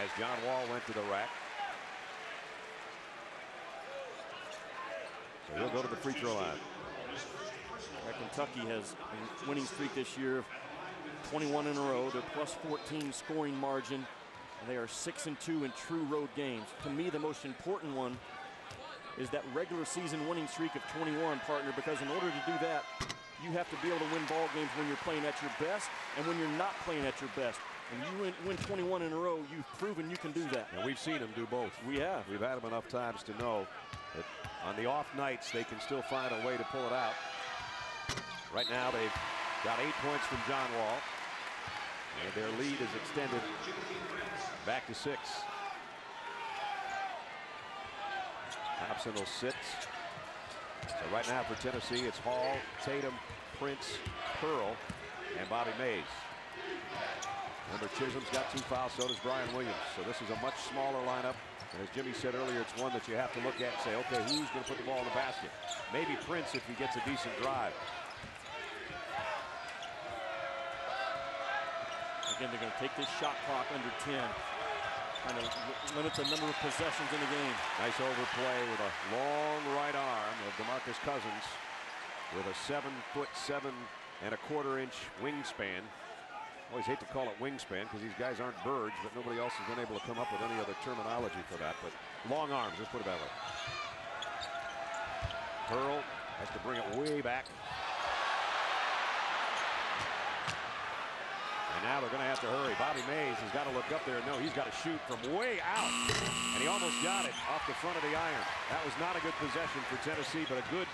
as John Wall went to the rack. So he'll go to the free throw line. Kentucky has a winning streak this year of 21 in a row. They're +14 scoring margin. And they are 6-2 in true road games. To me, the most important one is that regular season winning streak of 21, partner, because in order to do that, you have to be able to win ball games when you're playing at your best and when you're not playing at your best. And you win 21 in a row, you've proven you can do that. And we've seen them do both. We have. We've had them enough times to know that on the off nights, they can still find a way to pull it out. Right now, they've got 8 points from John Wall. And their lead is extended back to 6. Thompson will sit. So right now for Tennessee, it's Hall, Tatum, Prince, Pearl, and Bobby Mays. Remember, Chisholm's got 2 fouls, so does Brian Williams. So this is a much smaller lineup. And as Jimmy said earlier, it's one that you have to look at and say, okay, who's going to put the ball in the basket? Maybe Prince if he gets a decent drive. Again, they're going to take this shot clock under 10. Trying to limit the number of possessions in the game. Nice overplay with a long right arm of DeMarcus Cousins with a 7'7¼ wingspan. Always hate to call it wingspan because these guys aren't birds, but nobody else has been able to come up with any other terminology for that. But long arms, let's put it that way. Pearl has to bring it way back. And now they're going to have to hurry. Bobby Mays has got to look up there. No, he's got to shoot from way out. And he almost got it off the front of the iron. That was not a good possession for Tennessee, but a good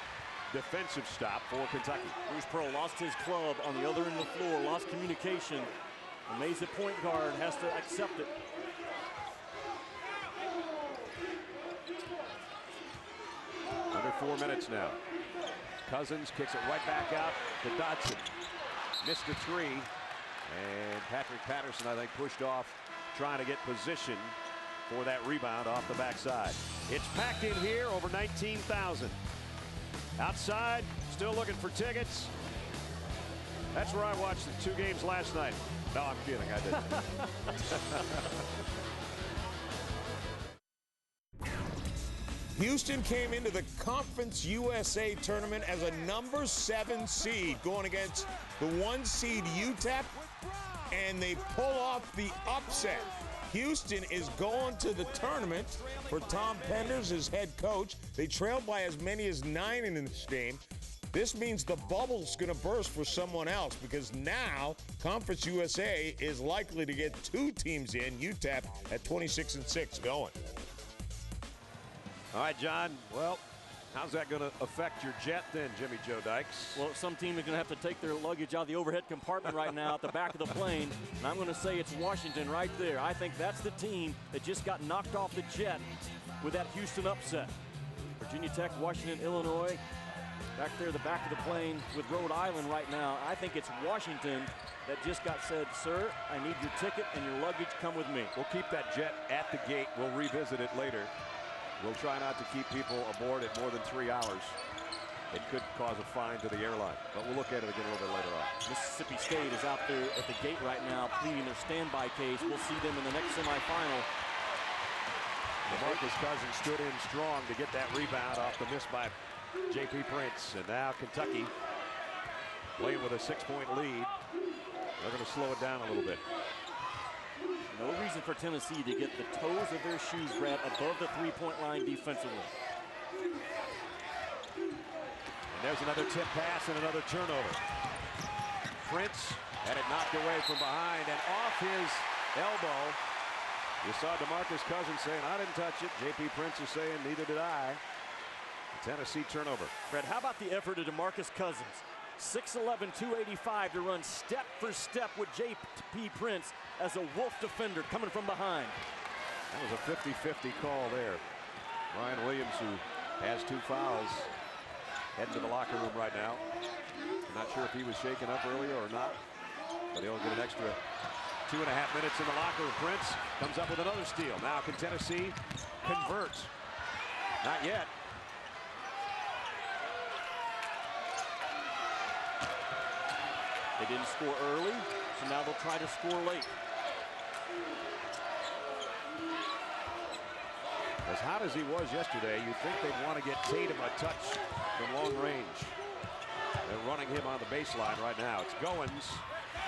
defensive stop for Kentucky. Bruce Pearl lost his club on the other end of the floor, lost communication. And Mays, the point guard, has to accept it. Under 4 minutes now. Cousins kicks it right back out to Dotson. Missed a 3. And Patrick Patterson, I think, pushed off trying to get position for that rebound off the backside. It's packed in here, over 19,000. Outside, still looking for tickets. That's where I watched the 2 games last night. No, I'm kidding, I didn't. Houston came into the Conference USA tournament as a number 7 seed going against the 1 seed UTEP, and they pull off the upset. Houston is going to the tournament for Tom Penders as head coach. They trailed by as many as 9 in this game. This means the bubble's going to burst for someone else because now Conference USA is likely to get 2 teams in, UTEP at 26-6 going. All right, John. Well, how's that going to affect your jet then, Jimmy Joe Dykes? Well, some team is going to have to take their luggage out of the overhead compartment right now at the back of the plane. And I'm going to say it's Washington right there. I think that's the team that just got knocked off the jet with that Houston upset. Virginia Tech, Washington, Illinois. Back there, the back of the plane with Rhode Island right now. I think it's Washington that just got said, sir, I need your ticket and your luggage. Come with me. We'll keep that jet at the gate. We'll revisit it later. We'll try not to keep people aboard at more than 3 hours. It could cause a fine to the airline, but we'll look at it again a little bit later on. Mississippi State is out there at the gate right now pleading their standby case. We'll see them in the next semifinal. DeMarcus Cousins stood in strong to get that rebound off the miss by J.P. Prince. And now Kentucky playing with a 6-point lead They're going to slow it down a little bit. No reason for Tennessee to get the toes of their shoes, Brad, above the three-point line defensively. And there's another tip pass and another turnover. Prince had it knocked away from behind and off his elbow. You saw DeMarcus Cousins saying, I didn't touch it. J.P. Prince is saying, neither did I. Tennessee turnover. Brad, how about the effort of DeMarcus Cousins? 6'11", 285 to run step for step with J.P. Prince as a Wolf defender coming from behind. That was a 50-50 call there. Brian Williams, who has 2 fouls, heading to the locker room right now. I'm not sure if he was shaken up earlier or not, but he'll get an extra 2.5 minutes in the locker room. Prince comes up with another steal. Now can Tennessee convert? Not yet. They didn't score early, so now they'll try to score late. As hot as he was yesterday, you'd think they'd want to get Tatum a touch from long range. They're running him on the baseline right now. It's Goins.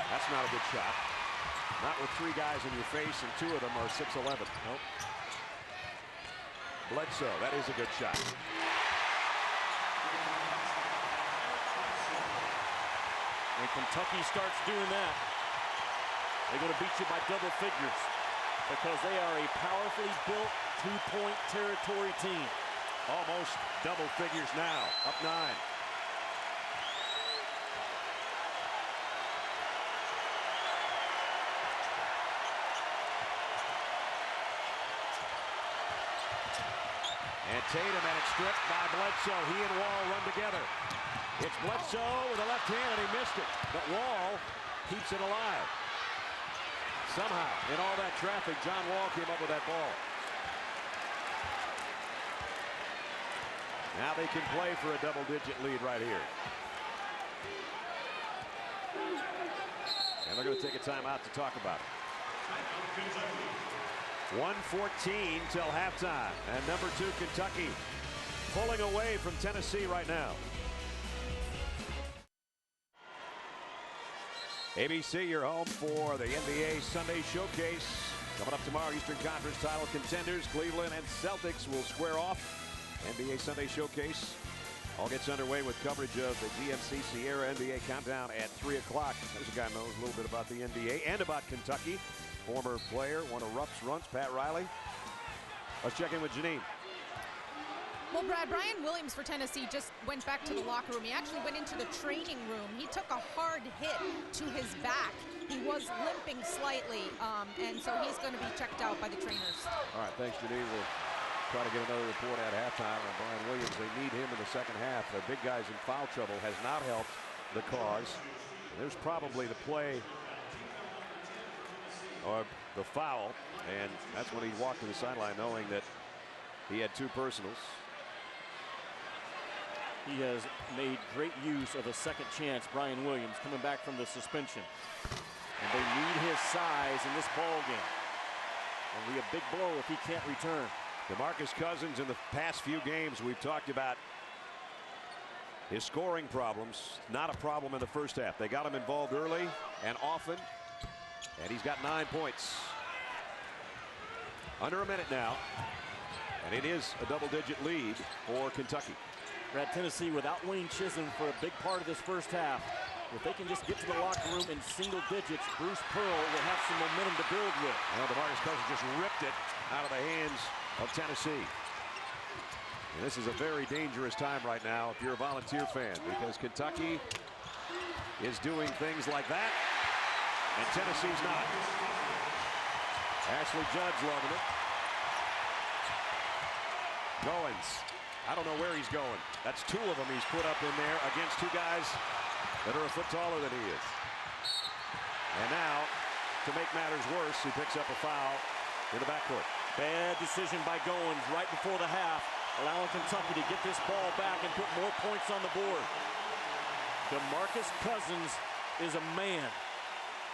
That's not a good shot. Not with 3 guys in your face, and 2 of them are 6'11". Nope. Bledsoe, that is a good shot. When Kentucky starts doing that, they're going to beat you by double figures because they are a powerfully built 2-point territory team. Almost double figures now, up 9. And Tatum, and it's stripped by Bledsoe. He and Wall run together. It's Bledsoe with a left hand, and he missed it. But Wall keeps it alive. Somehow, in all that traffic, John Wall came up with that ball. Now they can play for a double-digit lead right here. And they're going to take a timeout to talk about it. 1:14 till halftime. And number 2, Kentucky, pulling away from Tennessee right now. ABC, your home for the NBA Sunday Showcase. Coming up tomorrow, Eastern Conference title contenders Cleveland and Celtics will square off. NBA Sunday Showcase all gets underway with coverage of the GMC Sierra NBA Countdown at 3 o'clock. There's a guy who knows a little bit about the NBA and about Kentucky. Former player, one of Rupp's runs, Pat Riley. Let's check in with Janine. Well, Brad, Brian Williams for Tennessee just went back to the locker room. He actually went into the training room. He took a hard hit to his back. He was limping slightly, and so he's going to be checked out by the trainers. All right, thanks, Janine. We'll try to get another report at halftime on Brian Williams. They need him in the second half. The big guys in foul trouble has not helped the cause. There's probably the play or the foul, and that's when he walked to the sideline knowing that he had 2 personals. He has made great use of a second chance, Brian Williams, coming back from the suspension. And they need his size in this ball game. Only a big blow if he can't return. DeMarcus Cousins, in the past few games, we've talked about his scoring problems. Not a problem in the first half. They got him involved early and often, and he's got 9 points. Under a minute now, and it is a double-digit lead for Kentucky. Brad, Tennessee without Wayne Chisholm for a big part of this first half. If they can just get to the locker room in single digits, Bruce Pearl will have some momentum to build with. Well, DeMarcus Cousins just ripped it out of the hands of Tennessee. And this is a very dangerous time right now if you're a Volunteer fan, because Kentucky is doing things like that, and Tennessee's not. Ashley Judd's loving it. Goins. I don't know where he's going. That's 2 of them he's put up in there against 2 guys that are a foot taller than he is. And now, to make matters worse, he picks up a foul in the backcourt. Bad decision by Goins right before the half, allowing Kentucky to get this ball back and put more points on the board. DeMarcus Cousins is a man,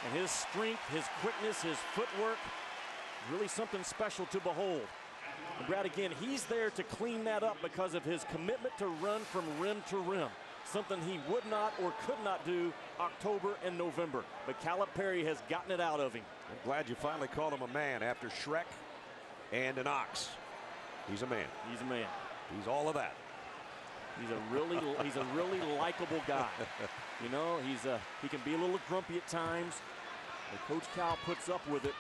and his strength, his quickness, his footwork, really something special to behold. And Brad, again, he's there to clean that up because of his commitment to run from rim to rim. something he would not or could not do October and November. But Calipari has gotten it out of him. I'm glad you finally called him a man after Shrek and an ox. He's a man. He's a man. He's all of that. He's a really likable guy. You know, he can be a little grumpy at times, but Coach Cal puts up with it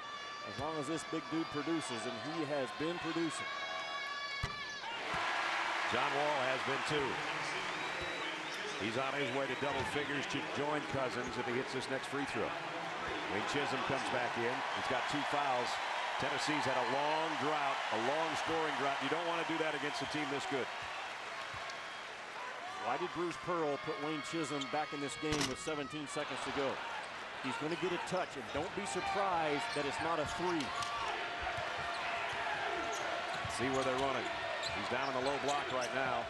as long as this big dude produces, and he has been producing. John Wall has been too. He's on his way to double figures to join Cousins if he hits this next free throw. Wayne Chisholm comes back in. He's got 2 fouls. Tennessee's had a long drought, a long scoring drought. You don't want to do that against a team this good. Why did Bruce Pearl put Wayne Chisholm back in this game with 17 seconds to go? He's going to get a touch, and don't be surprised that it's not a 3. See where they're running. He's down in the low block right now.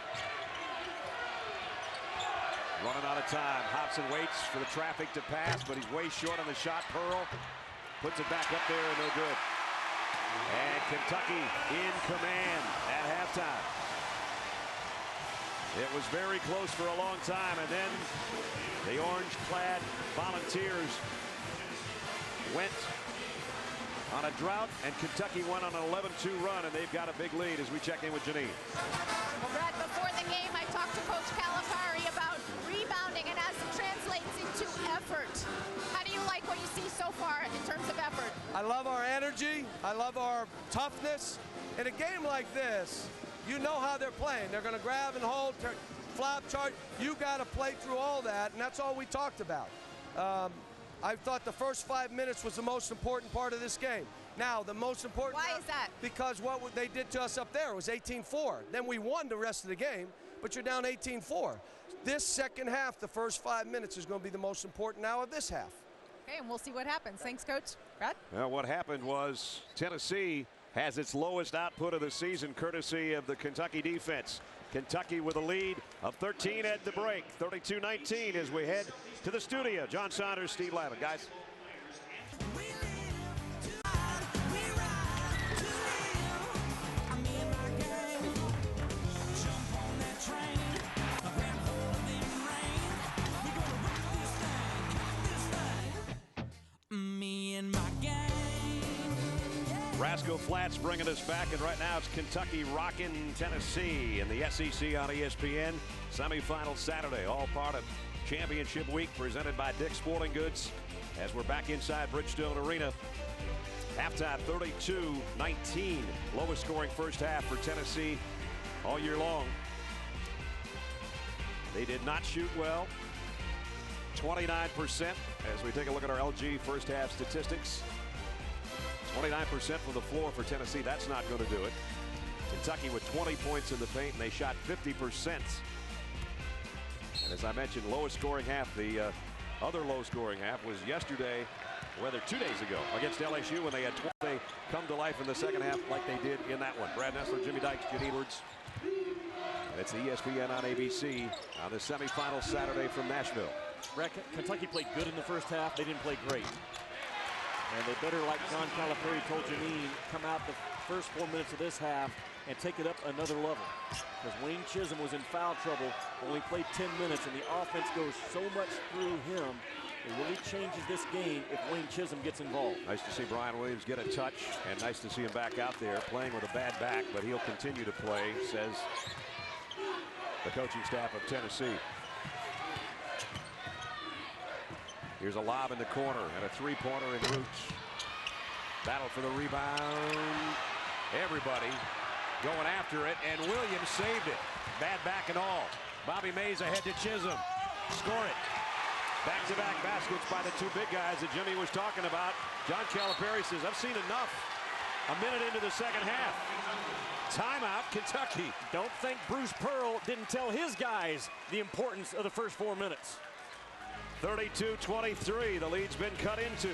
Running out of time. Hobson waits for the traffic to pass, but he's way short on the shot. Pearl puts it back up there, and no good. And Kentucky in command at halftime. It was very close for a long time, and then the orange-clad Volunteers went on a drought, and Kentucky went on an 11-2 run, and they've got a big lead as we check in with Janine. Well, Brad, before the game, I talked to Coach Calipari about rebounding and as it translates into effort. How do you like what you see so far in terms of effort? I love our energy. I love our toughness. In a game like this, you know how they're playing. They're going to grab and hold, flop, charge. You got to play through all that, and that's all we talked about. I thought the first 5 minutes was the most important part of this game. Now, the most important. Why is that? Because what they did to us up there was 18-4. Then we won the rest of the game, but you're down 18-4. This second half, the first 5 minutes, is going to be the most important now of this half. Okay, and we'll see what happens. Thanks, Coach. Brad? Well, what happened was Tennessee has its lowest output of the season, courtesy of the Kentucky defense. Kentucky with a lead of 13 at the break, 32-19 as we head to the studio. John Saunders, Steve Lavin. Guys. Rascal Flatts bringing us back, and right now it's Kentucky rocking Tennessee in the SEC on ESPN. Semifinal Saturday, all part of Championship Week presented by Dick's Sporting Goods as we're back inside Bridgestone Arena. Halftime 32-19, lowest scoring first half for Tennessee all year long. They did not shoot well, 29% as we take a look at our LG first half statistics. 29% from the floor for Tennessee. That's not going to do it. Kentucky with 20 points in the paint, and they shot 50%. And as I mentioned, lowest scoring half. The other low scoring half was yesterday, rather 2 days ago, against LSU when they had 20. They come to life in the second half like they did in that one. Brad Nessler, Jimmy Dykes, Jen Edwards. And it's ESPN on ABC on the semifinal Saturday from Nashville. Kentucky played good in the first half. They didn't play great. And they better, like John Calipari told Janine, come out the first 4 minutes of this half and take it up another level. Because Wayne Chisholm was in foul trouble, only played 10 minutes, and the offense goes so much through him. It really changes this game if Wayne Chisholm gets involved. Nice to see Brian Williams get a touch, and nice to see him back out there playing with a bad back, but he'll continue to play, says the coaching staff of Tennessee. Here's a lob in the corner and a three-pointer in Roots. Battle for the rebound. Everybody going after it, and Williams saved it. Bad back and all. Bobby Mays ahead to Chisholm. Score it. Back-to-back baskets by the two big guys that Jimmy was talking about. John Calipari says, I've seen enough. A minute into the second half. Timeout, Kentucky. Don't think Bruce Pearl didn't tell his guys the importance of the first 4 minutes. 32-23, the lead's been cut into.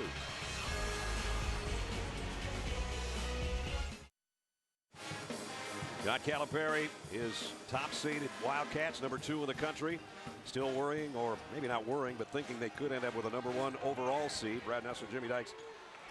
John Calipari is top seeded Wildcats, #2 in the country. Still worrying, or maybe not worrying, but thinking they could end up with a #1 overall seed. Brad Nessler, Jimmy Dykes,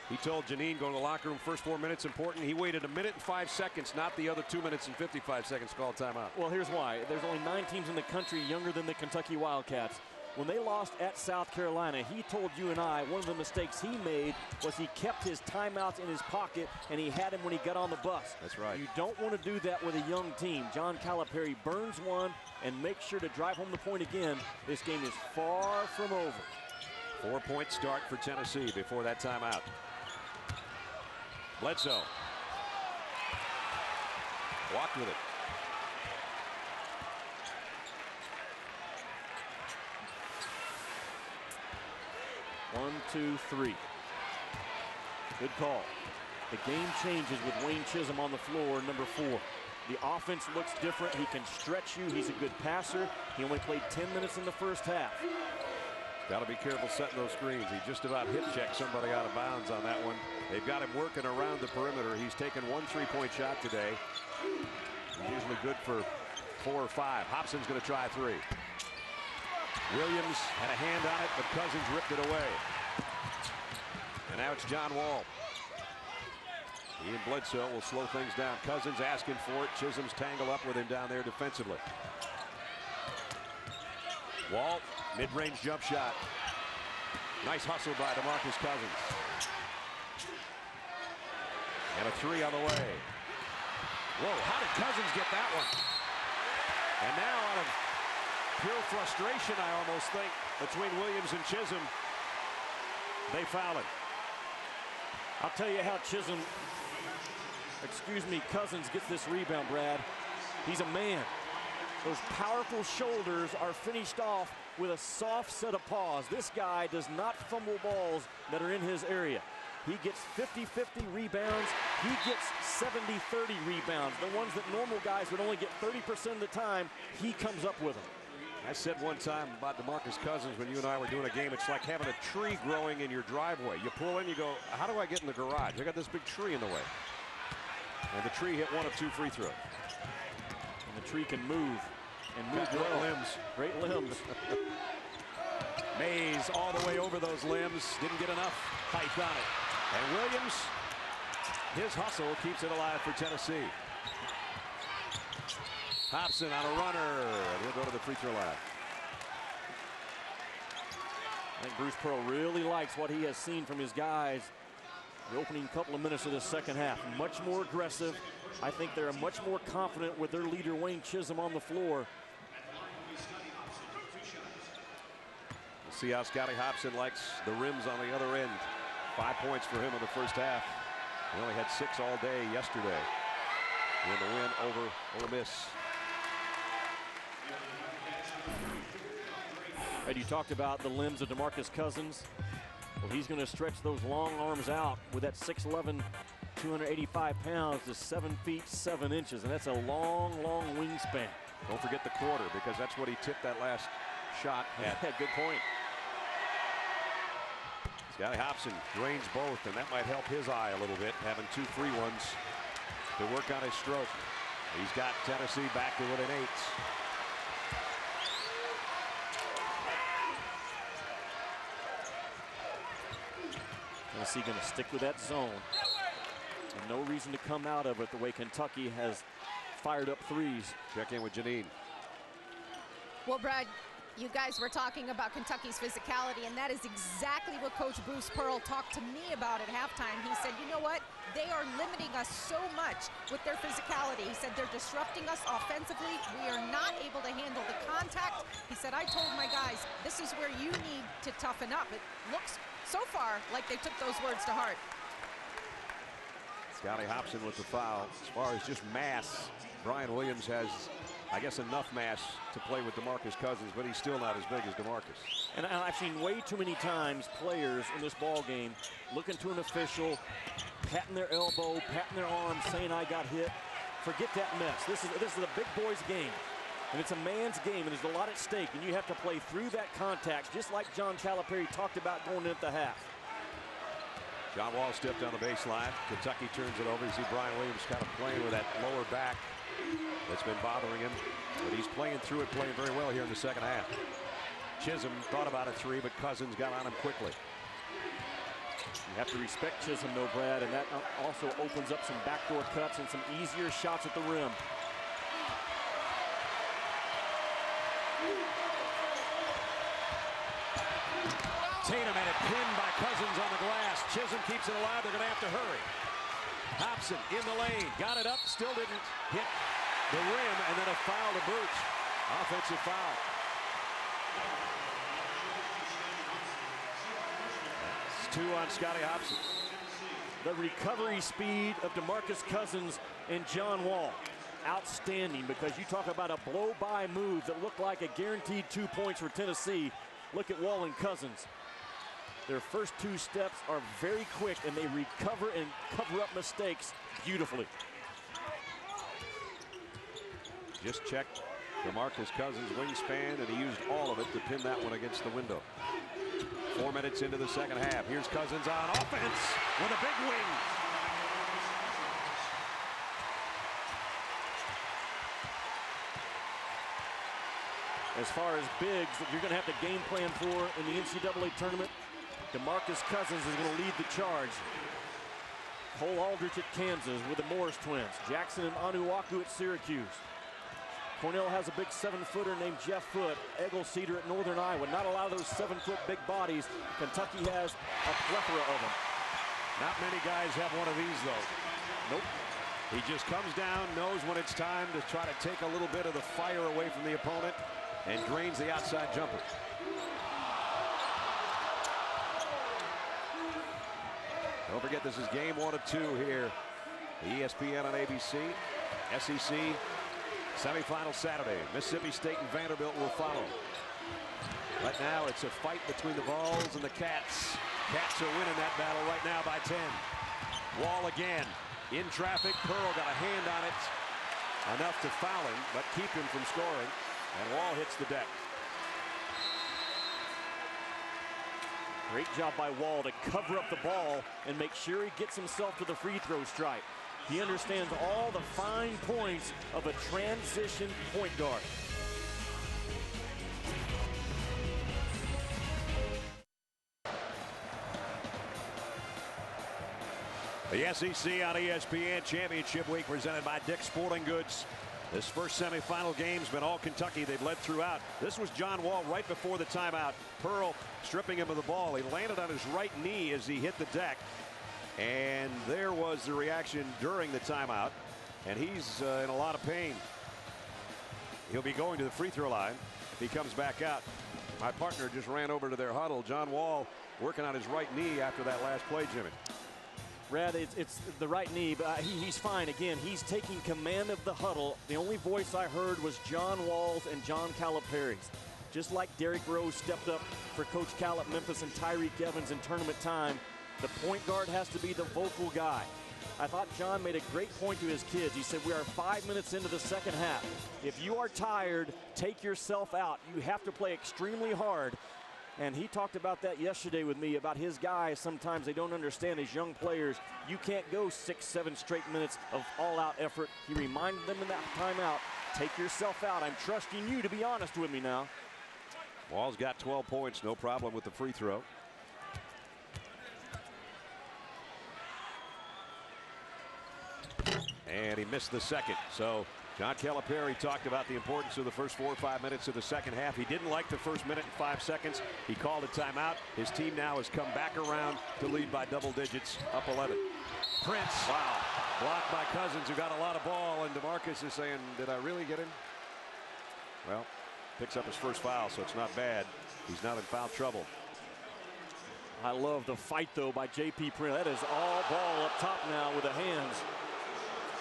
He told Janine going to the locker room, first 4 minutes important. He waited 1 minute and 5 seconds, not the other 2 minutes and 55 seconds called timeout. Well, here's why. There's only 9 teams in the country younger than the Kentucky Wildcats. When they lost at South Carolina, he told you and I one of the mistakes he made was he kept his timeouts in his pocket, and he had him when he got on the bus. That's right. You don't want to do that with a young team. John Calipari burns one and makes sure to drive home the point again. This game is far from over. 4-point start for Tennessee before that timeout. Bledsoe. Walked with it. One, two, three. Good call. The game changes with Wayne Chisholm on the floor, number 4. The offense looks different. He can stretch you. He's a good passer. He only played 10 minutes in the first half. Got to be careful setting those screens. He just about hip checked somebody out of bounds on that one. They've got him working around the perimeter. He's taken 1 3-point shot today. He's usually good for 4 or 5. Hobson's going to try a 3. Williams had a hand on it, but Cousins ripped it away. And now it's John Wall. He and Bledsoe will slow things down. Cousins asking for it. Chisholm's tangled up with him down there defensively. Wall, mid-range jump shot. Nice hustle by DeMarcus Cousins. And a 3 on the way. Whoa, how did Cousins get that one? And now out of pure frustration, I almost think, between Williams and Chisholm, they foul it. I'll tell you how Cousins gets this rebound, Brad. He's a man. Those powerful shoulders are finished off with a soft set of paws. This guy does not fumble balls that are in his area. He gets 50-50 rebounds. He gets 70-30 rebounds. The ones that normal guys would only get 30% of the time, he comes up with them. I said one time about DeMarcus Cousins when you and I were doing a game, it's like having a tree growing in your driveway. You pull in, you go, how do I get in the garage? I got this big tree in the way. And the tree hit 1 of 2 free throws. And the tree can move. And move great well. limbs. Great limbs. Mays all the way over those limbs. Didn't get enough height on it. And Williams, his hustle keeps it alive for Tennessee. Hobson on a runner, and he'll go to the free throw line. I think Bruce Pearl really likes what he has seen from his guys the opening couple of minutes of the second half. Much more aggressive. I think they're much more confident with their leader, Wayne Chisholm, on the floor. We'll see how Scotty Hobson likes the rims on the other end. 5 points for him in the first half. He only had 6 all day yesterday in the win over Ole Miss. And you talked about the limbs of DeMarcus Cousins. Well, he's going to stretch those long arms out with that 6'11", 285 pounds to 7 feet 7 inches, and that's a long, long wingspan. Don't forget the quarter, because that's what he tipped that last shot at. Good point. Scotty Hobson drains both, and that might help his eye a little bit, having 2 free ones to work on his stroke. He's got Tennessee back to within 8. Tennessee going to stick with that zone. And no reason to come out of it the way Kentucky has fired up threes. Check in with Janine. Well, Brad, you guys were talking about Kentucky's physicality, and that is exactly what Coach Bruce Pearl talked to me about at halftime. He said, you know what? They are limiting us so much with their physicality. He said they're disrupting us offensively. We are not able to handle the contact. He said, I told my guys, this is where you need to toughen up. It looks so far like they took those words to heart. Scotty Hobson with the foul. As far as just mass, Brian Williams has, I guess, enough mass to play with DeMarcus Cousins, but he's still not as big as DeMarcus. And I've seen way too many times players in this ball game looking to an official, patting their elbow, patting their arm, saying I got hit. Forget that mess. This is a big boys game. And it's a man's game, and there's a lot at stake, and you have to play through that contact, just like John Calipari talked about going into the half. John Wall stepped on the baseline. Kentucky turns it over. You see Brian Williams kind of playing with that lower back that's been bothering him. But he's playing through it, playing very well here in the second half. Chisholm thought about a 3, but Cousins got on him quickly. You have to respect Chisholm, though, Brad, and that also opens up some backdoor cuts and some easier shots at the rim. Tatum had it pinned by Cousins on the glass. Chisholm keeps it alive. They're going to have to hurry. Hobson in the lane. Got it up. Still didn't hit the rim. And then a foul to boot. Offensive foul. That's 2 on Scotty Hobson. The recovery speed of DeMarcus Cousins and John Wall. Outstanding, because you talk about a blow-by move that looked like a guaranteed 2 points for Tennessee. Look at Wall and Cousins. Their first 2 steps are very quick, and they recover and cover up mistakes beautifully. Just checked DeMarcus Cousins' wingspan, and he used all of it to pin that one against the window. 4 minutes into the second half. Here's Cousins on offense with a big wing. As far as bigs that you're going to have to game plan for in the NCAA tournament, DeMarcus Cousins is going to lead the charge. Cole Aldrich at Kansas with the Morris twins. Jackson and Anuaku at Syracuse. Cornell has a big 7-footer named Jeff Foote. Eggle Cedar at Northern Iowa. Not a lot of those 7-foot big bodies. Kentucky has a plethora of them. Not many guys have one of these, though. Nope. He just comes down, knows when it's time to try to take a little bit of the fire away from the opponent, and drains the outside jumper. Don't forget, this is game 1 of 2 here. ESPN on ABC. SEC semifinal Saturday. Mississippi State and Vanderbilt will follow. Right now, it's a fight between the Vols and the Cats. Cats are winning that battle right now by 10. Wall again. In traffic. Pearl got a hand on it. Enough to foul him, but keep him from scoring. And Wall hits the deck. Great job by Wall to cover up the ball and make sure he gets himself to the free throw stripe. He understands all the fine points of a transition point guard. The SEC on ESPN Championship Week presented by Dick's Sporting Goods. This first semifinal game's been all Kentucky. They've led throughout. This was John Wall right before the timeout. Pearl stripping him of the ball. He landed on his right knee as he hit the deck. And there was the reaction during the timeout. And he's in a lot of pain. He'll be going to the free throw line if he comes back out. My partner just ran over to their huddle. John Wall working on his right knee after that last play, Jimmy. Brad, it's the right knee, but he's fine. Again, he's taking command of the huddle. The only voice I heard was John Wall's and John Calipari's. Just like Derrick Rose stepped up for Coach Cal at Memphis and Tyreek Evans in tournament time, the point guard has to be the vocal guy. I thought John made a great point to his kids. He said, we are 5 minutes into the second half. If you are tired, take yourself out. You have to play extremely hard. And he talked about that yesterday with me, about his guys. Sometimes they don't understand as young players. You can't go 6-7 straight minutes of all-out effort. He reminded them in that timeout, take yourself out. I'm trusting you to be honest with me now. Wall's got 12 points, no problem with the free throw. And he missed the second. So John Calipari talked about the importance of the first 4 or 5 minutes of the second half. He didn't like the first minute and 5 seconds. He called a timeout. His team now has come back around to lead by double digits, up 11. Prince, wow, blocked by Cousins, who got a lot of ball, and DeMarcus is saying, did I really get him? Well, picks up his first foul, so it's not bad. He's not in foul trouble. I love the fight, though, by J.P. Prince. That is all ball up top now with the hands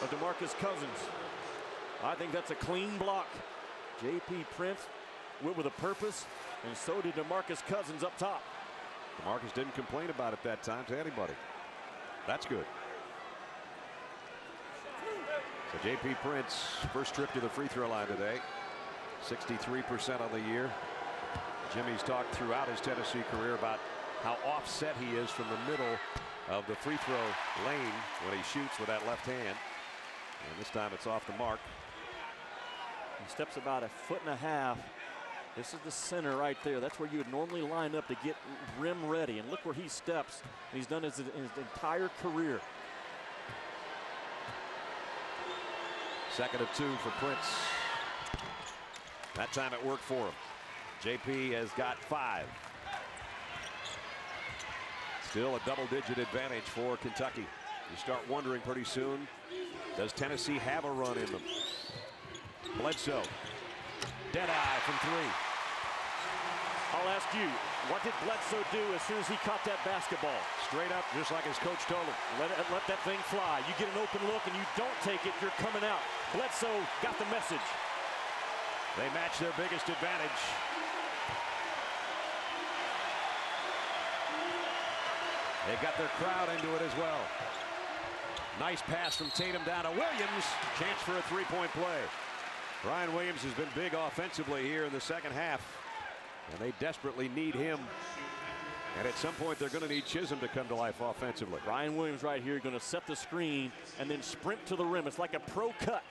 of DeMarcus Cousins. I think that's a clean block. J.P. Prince went with a purpose, and so did DeMarcus Cousins up top. DeMarcus didn't complain about it that time to anybody. That's good. So J.P. Prince, first trip to the free throw line today. 63% on the year. Jimmy's talked throughout his Tennessee career about how offset he is from the middle of the free throw lane when he shoots with that left hand. And this time it's off the mark. He steps about 1.5 feet This is the center right there. That's where you would normally line up to get rim ready. And look where he steps. He's done his entire career. 2nd and 2 for Prince. That time it worked for him. JP has got 5. Still a double-digit advantage for Kentucky. You start wondering pretty soon, does Tennessee have a run in them? Bledsoe. Dead eye from 3. I'll ask you, what did Bledsoe do as soon as he caught that basketball? Straight up, just like his coach told him. Let that thing fly. You get an open look and you don't take it, you're coming out. Bledsoe got the message. They match their biggest advantage. They've got their crowd into it as well. Nice pass from Tatum down to Williams. Chance for a 3-point play. Brian Williams has been big offensively here in the second half, and they desperately need him. And at some point, they're going to need Chisholm to come to life offensively. Brian Williams right here going to set the screen and then sprint to the rim. It's like a pro cut.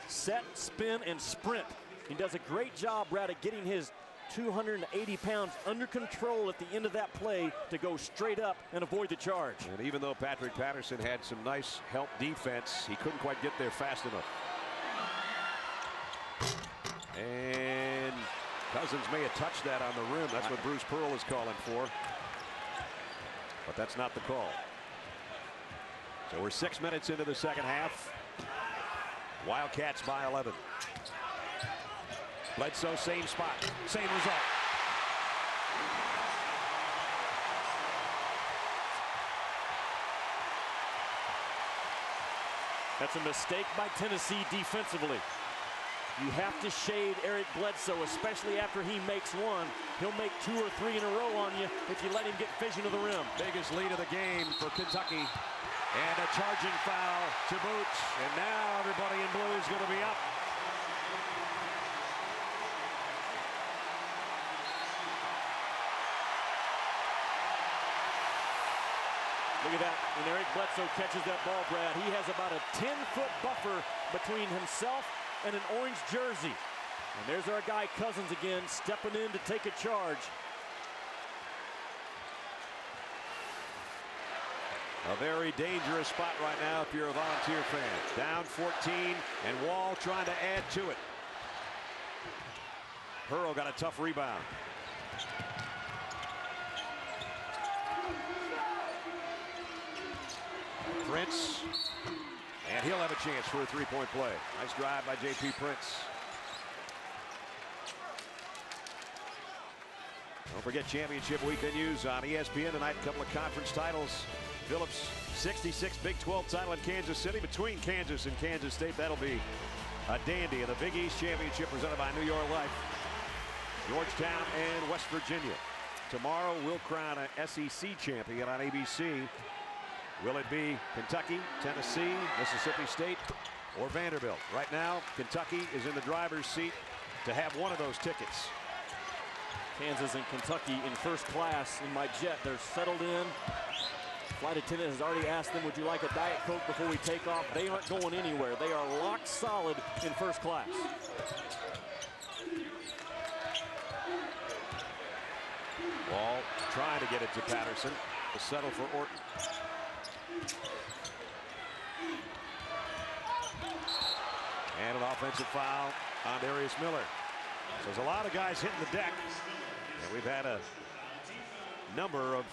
Set, spin, and sprint. He does a great job, Brad, at getting his 280 pounds under control at the end of that play to go straight up and avoid the charge. And even though Patrick Patterson had some nice help defense, he couldn't quite get there fast enough. And Cousins may have touched that on the rim. That's what Bruce Pearl is calling for. But that's not the call. So we're 6 minutes into the second half. Wildcats by 11. Bledsoe, same spot, same result. That's a mistake by Tennessee defensively. You have to shade Eric Bledsoe, especially after he makes one. He'll make 2 or 3 in a row on you if you let him get vision of the rim. Biggest lead of the game for Kentucky. And a charging foul to boot. And now everybody in blue is going to be up. Look at that. When Eric Bledsoe catches that ball, Brad, he has about a 10-foot buffer between himself and an orange jersey. And there's our guy Cousins again, stepping in to take a charge. A very dangerous spot right now if you're a Volunteer fan. Down 14, and Wall trying to add to it. Hurl got a tough rebound. Prince, and he'll have a chance for a 3-point play. Nice drive by J.P. Prince. Don't forget Championship Weekend News on ESPN tonight. A couple of conference titles. Phillips' 66 Big 12 title in Kansas City between Kansas and Kansas State. That'll be a dandy. And the Big East Championship presented by New York Life, Georgetown, and West Virginia. Tomorrow we'll crown an SEC champion on ABC. Will it be Kentucky, Tennessee, Mississippi State, or Vanderbilt? Right now, Kentucky is in the driver's seat to have one of those tickets. Kansas and Kentucky in first class in my jet. They're settled in. Flight attendant has already asked them, would you like a Diet Coke before we take off? They aren't going anywhere. They are locked solid in first class. Ball trying to get it to Patterson. To settle for Orton. And an offensive foul on Darius Miller. So there's a lot of guys hitting the deck. And we've had a number of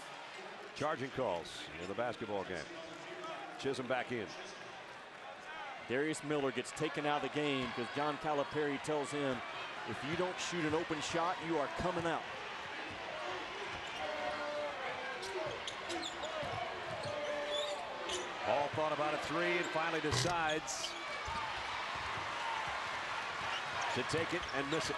charging calls in the basketball game. Chisholm back in. Darius Miller gets taken out of the game because John Calipari tells him, if you don't shoot an open shot, you are coming out. Ball thought about a 3 and finally decides to take it and miss it.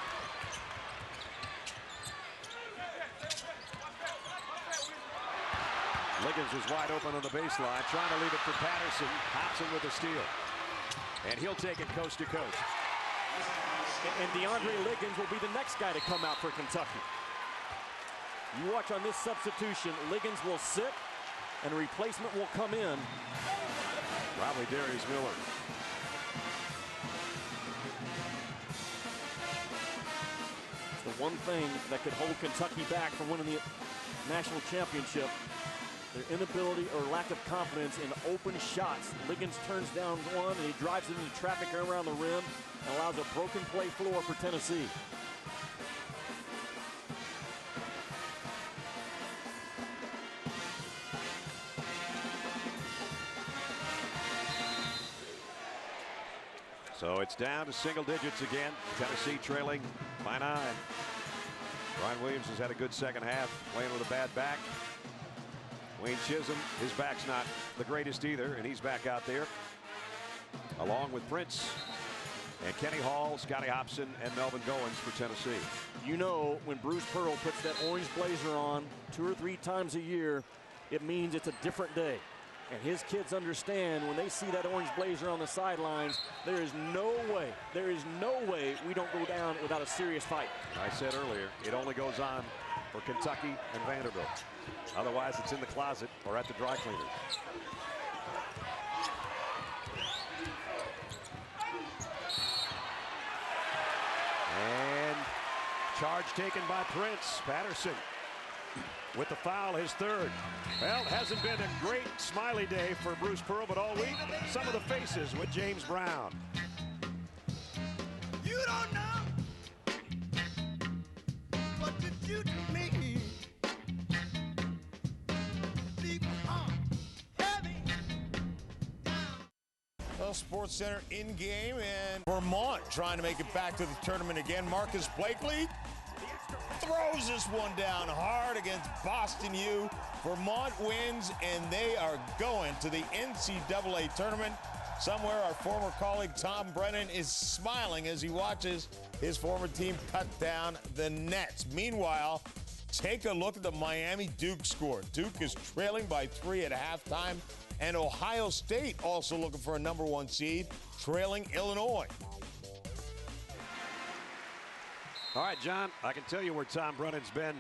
Liggins was wide open on the baseline, trying to leave it for Patterson. Hobson with a steal. And he'll take it coast to coast. And DeAndre Liggins will be the next guy to come out for Kentucky. You watch on this substitution, Liggins will sit and a replacement will come in. Probably Darius Miller. It's the one thing that could hold Kentucky back from winning the national championship, their inability or lack of confidence in open shots. Liggins turns down one and he drives it into traffic around the rim and allows a broken play floor for Tennessee. So it's down to single digits again. Tennessee trailing by 9. Brian Williams has had a good second half, playing with a bad back. Wayne Chisholm, his back's not the greatest either, and he's back out there, along with Prince and Kenny Hall, Scotty Hobson, and Melvin Goins for Tennessee. You know, when Bruce Pearl puts that orange blazer on 2 or 3 times a year, it means it's a different day. And his kids understand when they see that orange blazer on the sidelines, there is no way we don't go down without a serious fight. I said earlier, it only goes on for Kentucky and Vanderbilt. Otherwise, it's in the closet or at the dry cleaners. And charge taken by Prince. Patterson with the foul, his 3rd. Well, it hasn't been a great smiley day for Bruce Pearl, but all week, some of the faces with James Brown. You don't know what you do to me. Leave my heart heavy down. Well, Sports Center in game, and Vermont trying to make it back to the tournament again. Marcus Blakely throws this one down hard against Boston U. Vermont wins, and they are going to the NCAA tournament. Somewhere our former colleague Tom Brennan is smiling as he watches his former team cut down the nets. Meanwhile, take a look at the Miami-Duke score. Duke is trailing by 3 at halftime, and Ohio State also looking for a #1 seed, trailing Illinois. All right, John, I can tell you where Tom Brennan's been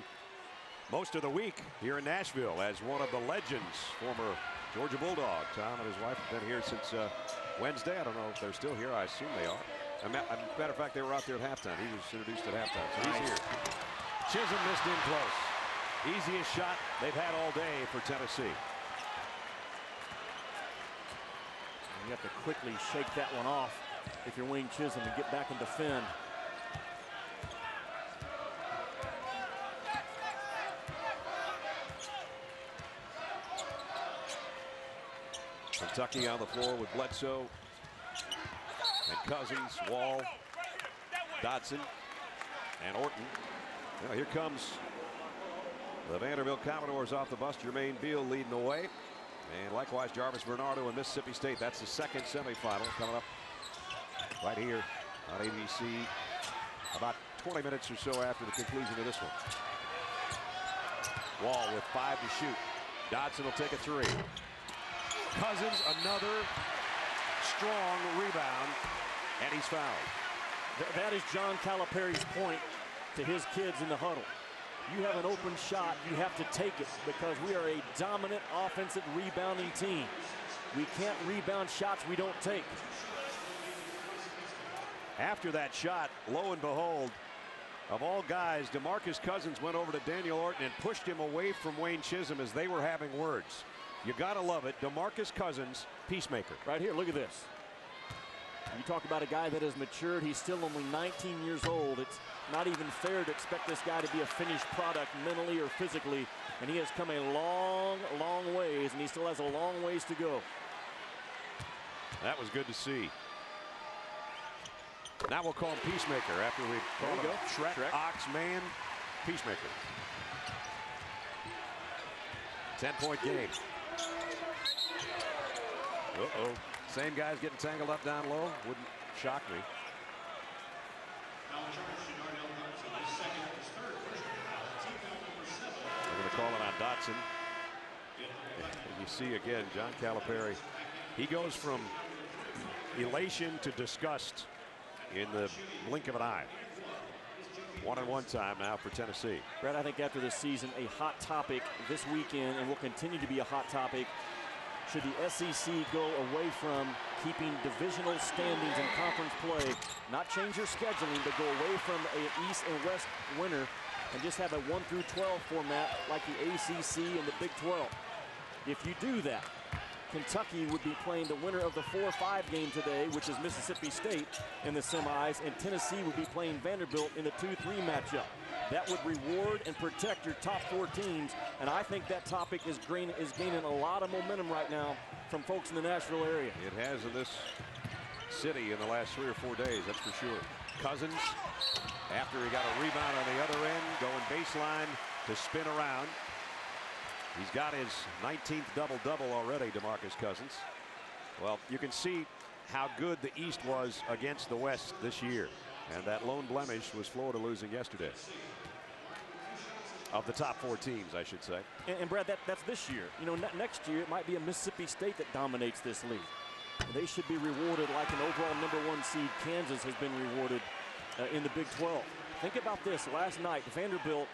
most of the week here in Nashville as one of the legends, former Georgia Bulldog. Tom and his wife have been here since Wednesday. I don't know if they're still here. I assume they are. As a matter of fact, they were out there at halftime. He was introduced at halftime, so he's here. Chisholm missed in close. Easiest shot they've had all day for Tennessee. You have to quickly shake that one off if you're Wayne Chisholm and get back and defend. Kentucky on the floor with Bledsoe and Cousins, Wall, Dodson, and Orton. Now here comes the Vanderbilt Commodores off the bus. Jermaine Beal leading the way. And likewise, Jarvis Bernardo and Mississippi State. That's the second semifinal coming up right here on ABC about 20 minutes or so after the conclusion of this one. Wall with 5 to shoot. Dodson will take a 3. Cousins, another strong rebound, and he's fouled. That is John Calipari's point to his kids in the huddle. You have an open shot, you have to take it because we are a dominant offensive rebounding team. We can't rebound shots we don't take. After that shot, lo and behold, of all guys, DeMarcus Cousins went over to Daniel Orton and pushed him away from Wayne Chisholm as they were having words. You gotta love it. DeMarcus Cousins, peacemaker. Right here, look at this. You talk about a guy that has matured. He's still only 19 years old. It's not even fair to expect this guy to be a finished product mentally or physically. And he has come a long, long ways, and he still has a long ways to go. That was good to see. Now we'll call him Peacemaker after we call him Shrek, Ox, Man, Peacemaker. 10-point game. Uh-oh. Same guys getting tangled up down low. Wouldn't shock me. We're going to call it on Dotson. You see again, John Calipari. He goes from elation to disgust in the blink of an eye. 1-on-1 time now for Tennessee. Brad, I think after this season, a hot topic this weekend, and will continue to be a hot topic, should the SEC go away from keeping divisional standings and conference play, not change your scheduling, but go away from an East and West winner and just have a 1 through 12 format like the ACC and the Big 12. If you do that, Kentucky would be playing the winner of the 4-5 game today, which is Mississippi State in the semis, and Tennessee would be playing Vanderbilt in the 2-3 matchup. That would reward and protect your top 4 teams, and I think that topic is gaining a lot of momentum right now from folks in the Nashville area. It has in this city in the last 3 or 4 days, that's for sure. Cousins, after he got a rebound on the other end, going baseline to spin around. He's got his 19th double-double already, DeMarcus Cousins. Well, you can see how good the East was against the West this year. And that lone blemish was Florida losing yesterday. Of the top 4 teams, I should say. And Brad, that's this year. You know, next year it might be a Mississippi State that dominates this league. They should be rewarded like an overall #1 seed Kansas has been rewarded in the Big 12. Think about this. Last night, Vanderbilt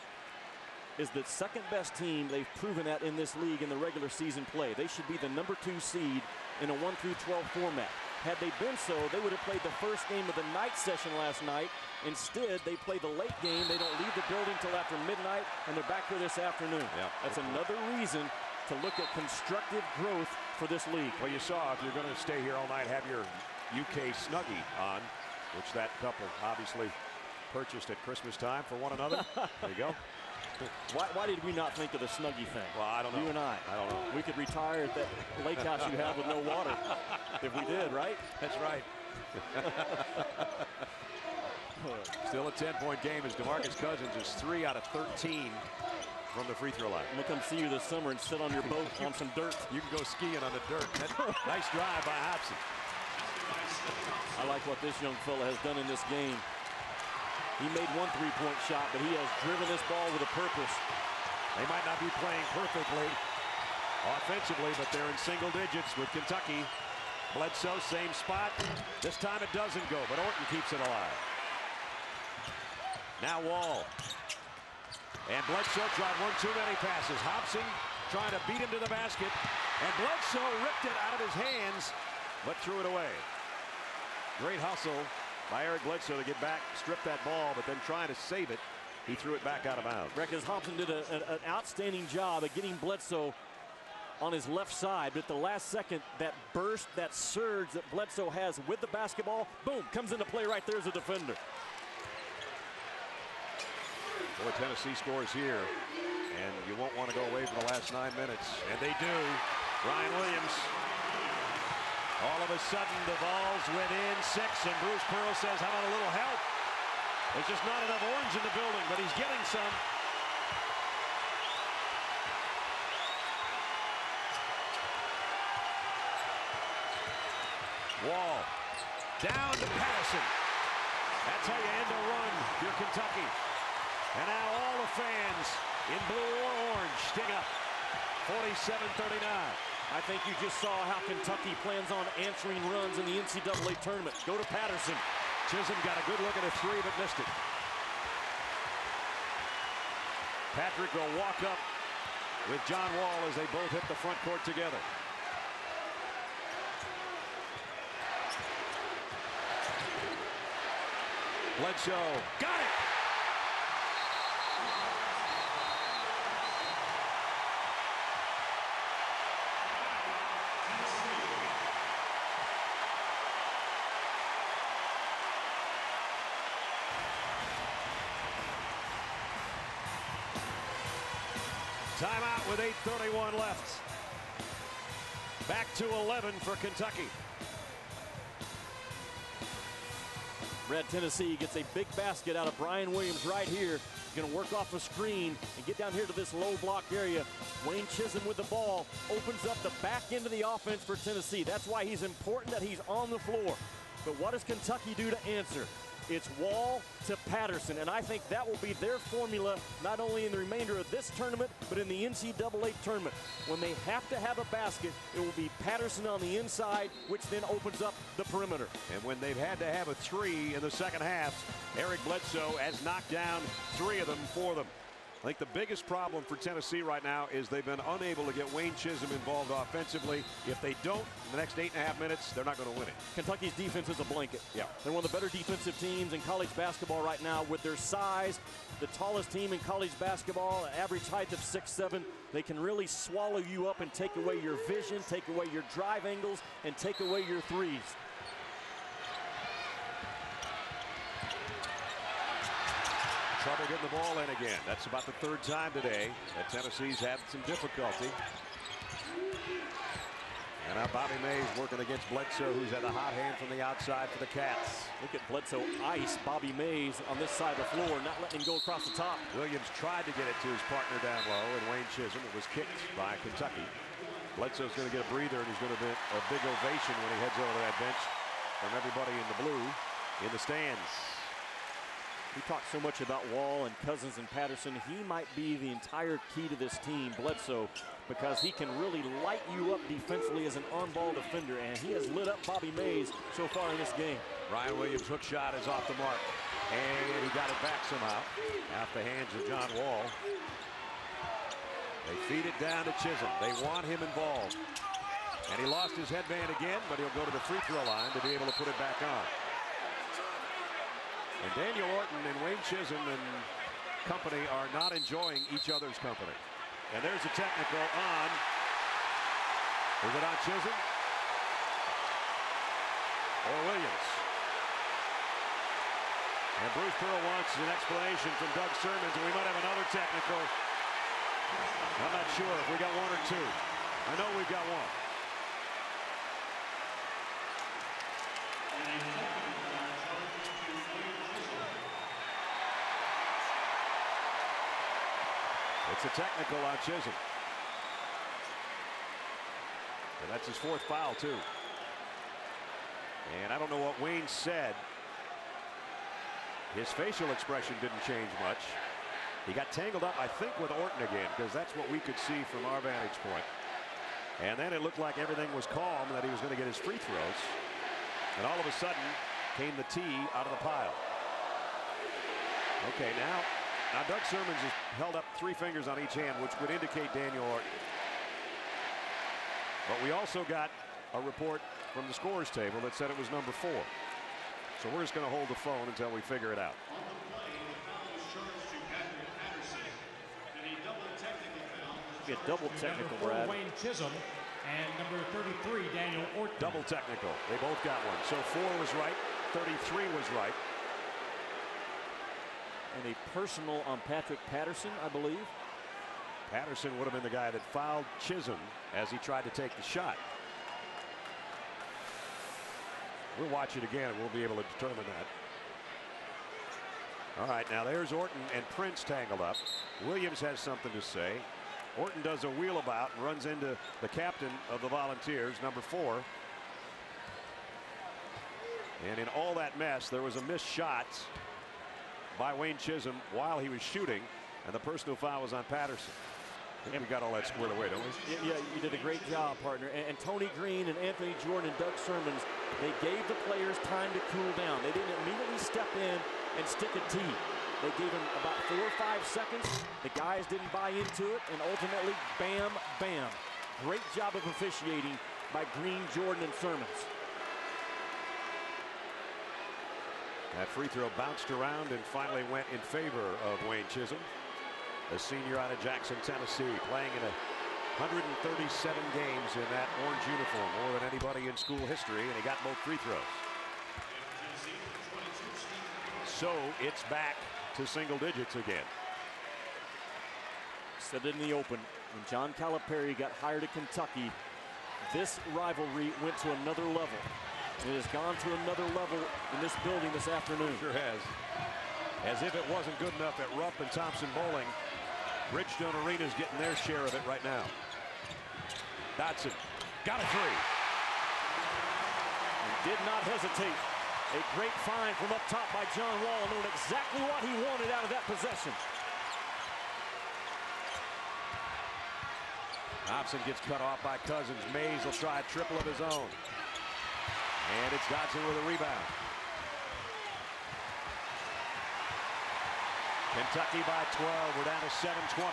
is the second best team they've proven that in this league in the regular season play. They should be the #2 seed in a 1 through 12 format. Had they been so, they would have played the first game of the night session last night. Instead, they play the late game. They don't leave the building till after midnight, and they're back here this afternoon. Yeah. That's another reason to look at constructive growth for this league. Well, you saw, if you're going to stay here all night, have your UK Snuggie on, which that couple obviously purchased at Christmas time for one another. There you go. Why did we not think of the Snuggie thing? Well, I don't know. You and I don't know. We could retire at that lake house you have with no water if we did, right? That's right. Still a 10-point game as DeMarcus Cousins is 3 out of 13 from the free throw line. I'm gonna come see you this summer and sit on your boat on some dirt. You can go skiing on the dirt. Nice drive by Hobson. I like what this young fella has done in this game. He made 1 3-point shot, but he has driven this ball with a purpose. They might not be playing perfectly offensively, but they're in single digits with Kentucky. Bledsoe, same spot. This time it doesn't go, but Orton keeps it alive. Now Wall. And Bledsoe tried one too many passes. Hobson trying to beat him to the basket. And Bledsoe ripped it out of his hands, but threw it away. Great hustle by Eric Bledsoe to get back, strip that ball, but then trying to save it, he threw it back out of bounds. Reckons Hobson did an outstanding job of getting Bledsoe on his left side, but at the last second, that burst, that surge that Bledsoe has with the basketball, boom, comes into play right there as a defender. Boy, Tennessee scores here, and you won't want to go away for the last 9 minutes, and they do. Ryan Williams. All of a sudden, the Vols within 6, and Bruce Pearl says, how about a little help? There's just not enough orange in the building, but he's getting some. Wall. Down to Patterson. That's how you end a run if you're Kentucky. And now all the fans in blue or orange sting up. 47-39. I think you just saw how Kentucky plans on answering runs in the NCAA tournament. Go to Patterson. Chisholm got a good look at a 3, but missed it. Patrick will walk up with John Wall as they both hit the front court together. Bledsoe got it. Timeout with 8:31 left. Back to 11 for Kentucky. Red Tennessee gets a big basket out of Brian Williams right here. He's going to work off a screen and get down here to this low block area. Wayne Chisholm with the ball opens up the back end of the offense for Tennessee. That's why he's important that he's on the floor. But what does Kentucky do to answer? It's Wall to Patterson, and I think that will be their formula not only in the remainder of this tournament, but in the NCAA tournament. When they have to have a basket, it will be Patterson on the inside, which then opens up the perimeter. And when they've had to have a 3 in the second half, Eric Bledsoe has knocked down 3 of them for them. I think the biggest problem for Tennessee right now is they've been unable to get Wayne Chisholm involved offensively. If they don't, in the next 8.5 minutes, they're not going to win it. Kentucky's defense is a blanket. Yeah. They're one of the better defensive teams in college basketball right now with their size. The tallest team in college basketball, average height of 6'7". They can really swallow you up and take away your vision, take away your drive angles, and take away your threes. Trouble getting the ball in again. That's about the third time today that Tennessee's had some difficulty. And now Bobby Mays working against Bledsoe, who's had a hot hand from the outside for the Cats. Look at Bledsoe ice Bobby Mays on this side of the floor, not letting him go across the top. Williams tried to get it to his partner down low, and Wayne Chisholm. It was kicked by Kentucky. Bledsoe's going to get a breather, and he's going to get a big ovation when he heads over to that bench from everybody in the blue in the stands. We talked so much about Wall and Cousins and Patterson. He might be the entire key to this team, Bledsoe, because he can really light you up defensively as an on-ball defender, and he has lit up Bobby Mays so far in this game. Ryan Williams' hook shot is off the mark, and he got it back somehow off the hands of John Wall. They feed it down to Chisholm. They want him involved. And he lost his headband again, but he'll go to the free throw line to be able to put it back on. And Daniel Orton and Wayne Chisholm and company are not enjoying each other's company. And there's a technical on. Is it on Chisholm? Or Williams? And Bruce Pearl wants an explanation from Doug Sermons, and we might have another technical. I'm not sure if we got one or two. I know we've got one. It's a technical on Chisholm. And that's his fourth foul, too. And I don't know what Wayne said. His facial expression didn't change much. He got tangled up, I think, with Orton again, because that's what we could see from our vantage point. And then it looked like everything was calm, that he was going to get his free throws. And all of a sudden came the tee out of the pile. Okay, now Doug Sermons has held up 3 fingers on each hand, which would indicate Daniel Orton. But we also got a report from the scores table that said it was number 4. So we're just going to hold the phone until we figure it out. Be a double technical, Brad. Wayne Chisholm and number 33, Daniel Orton. Double technical. They both got one. So 4 was right, 33 was right. And a personal on Patrick Patterson, I believe. Patterson would have been the guy that fouled Chisholm as he tried to take the shot. We'll watch it again and we'll be able to determine that. All right, now there's Orton and Prince tangled up. Williams has something to say. Orton does a wheel about and runs into the captain of the Volunteers, number 4. And in all that mess, there was a missed shot by Wayne Chisholm while he was shooting, and the personal foul was on Patterson. I think we got all that squared away, don't we? Yeah, you did a great job, partner. And Tony Green and Anthony Jordan and Doug Sermons, they gave the players time to cool down. They didn't immediately step in and stick a tee. They gave him about 4 or 5 seconds. The guys didn't buy into it, and ultimately, bam, bam. Great job of officiating by Green, Jordan, and Sermons. That free throw bounced around and finally went in favor of Wayne Chisholm, a senior out of Jackson, Tennessee, playing in 137 games in that orange uniform, more than anybody in school history, and he got both free throws. So it's back to single digits again. Said it in the open. When John Calipari got hired at Kentucky, this rivalry went to another level. It has gone to another level in this building this afternoon. Sure has. As if it wasn't good enough at Rupp and Thompson Bowling, Bridgestone Arena's getting their share of it right now. Dotson got a 3. He did not hesitate. A great find from up top by John Wall, knowing exactly what he wanted out of that possession. Thompson gets cut off by Cousins. Mays will try a triple of his own. And it's Dotson with a rebound. Kentucky by 12. We're down to 7:20.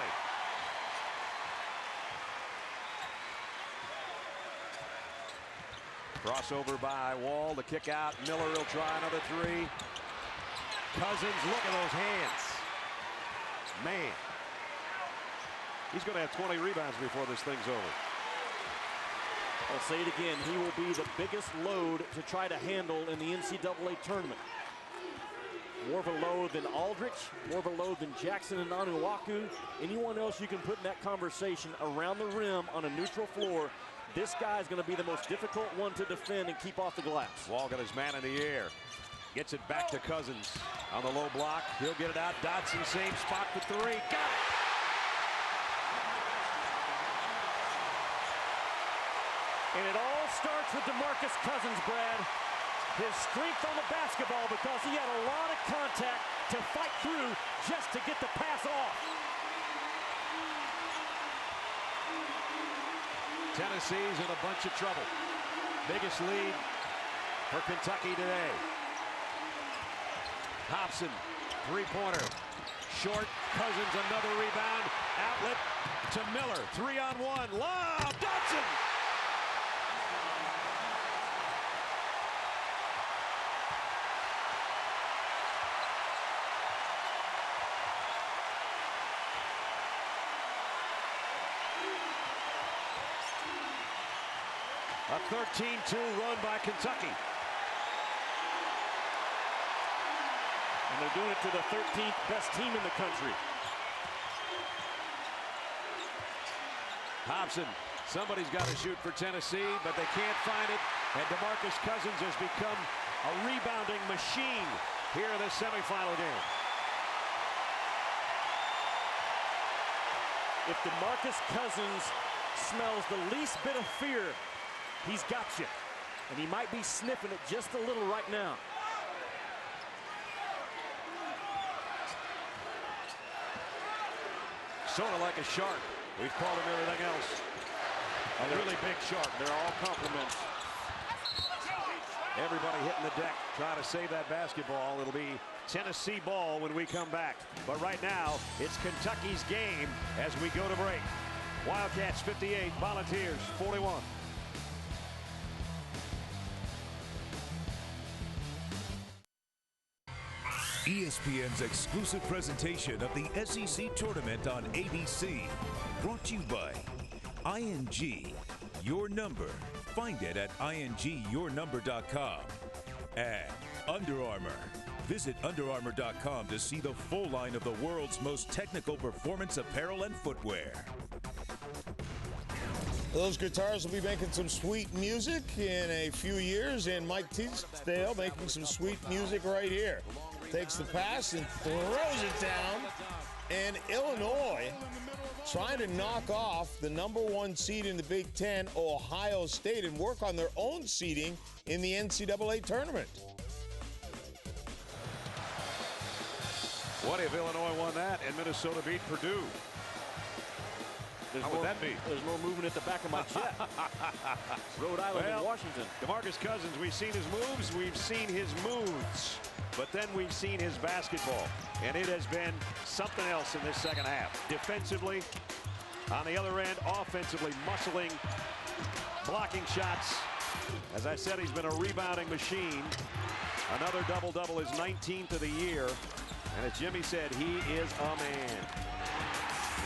Crossover by Wall, the kick out. Miller will try another three. Cousins, look at those hands. Man. He's going to have 20 rebounds before this thing's over. I'll say it again. He will be the biggest load to try to handle in the NCAA tournament. More of a load than Aldrich, more of a load than Jackson and Anuaku. Anyone else you can put in that conversation around the rim on a neutral floor, this guy is going to be the most difficult one to defend and keep off the glass. Wall got his man in the air. Gets it back to Cousins on the low block. He'll get it out. Dotson, same spot for three. Got it! And it all starts with DeMarcus Cousins, Brad. His strength on the basketball because he had a lot of contact to fight through just to get the pass off. Tennessee's in a bunch of trouble. Biggest lead for Kentucky today. Hobson, three-pointer. Short, Cousins, another rebound. Outlet to Miller. 3-on-1. Lob, Dotson! A 13-2 run by Kentucky. And they're doing it to the 13th best team in the country. Hobson, somebody's got to shoot for Tennessee, but they can't find it. And DeMarcus Cousins has become a rebounding machine here in this semifinal game. If DeMarcus Cousins smells the least bit of fear, he's got you. And he might be sniffing it just a little right now. Sort of like a shark. We've called him everything else. A really big shark. They're all compliments. Everybody hitting the deck, trying to save that basketball. It'll be Tennessee ball when we come back. But right now, it's Kentucky's game as we go to break. Wildcats 58, Volunteers 41. ESPN's exclusive presentation of the SEC Tournament on ABC. Brought to you by ING. Your number. Find it at ingyournumber.com. And Under Armour. Visit UnderArmour.com to see the full line of the world's most technical performance apparel and footwear. Those guitars will be making some sweet music in a few years, and Mike Teasdale making some sweet music right here. Takes the pass and throws it down, and Illinois trying to knock off the #1 seed in the Big Ten, Ohio State, and work on their own seeding in the NCAA tournament. What if Illinois won that and Minnesota beat Purdue? How would that be? There's more movement at the back of my jet. Rhode Island and Washington. DeMarcus Cousins, we've seen his moves, we've seen his moods, but then we've seen his basketball, and it has been something else in this second half. Defensively, on the other end, offensively, muscling, blocking shots. As I said, he's been a rebounding machine. Another double-double, his 19th of the year, and as Jimmy said, he is a man.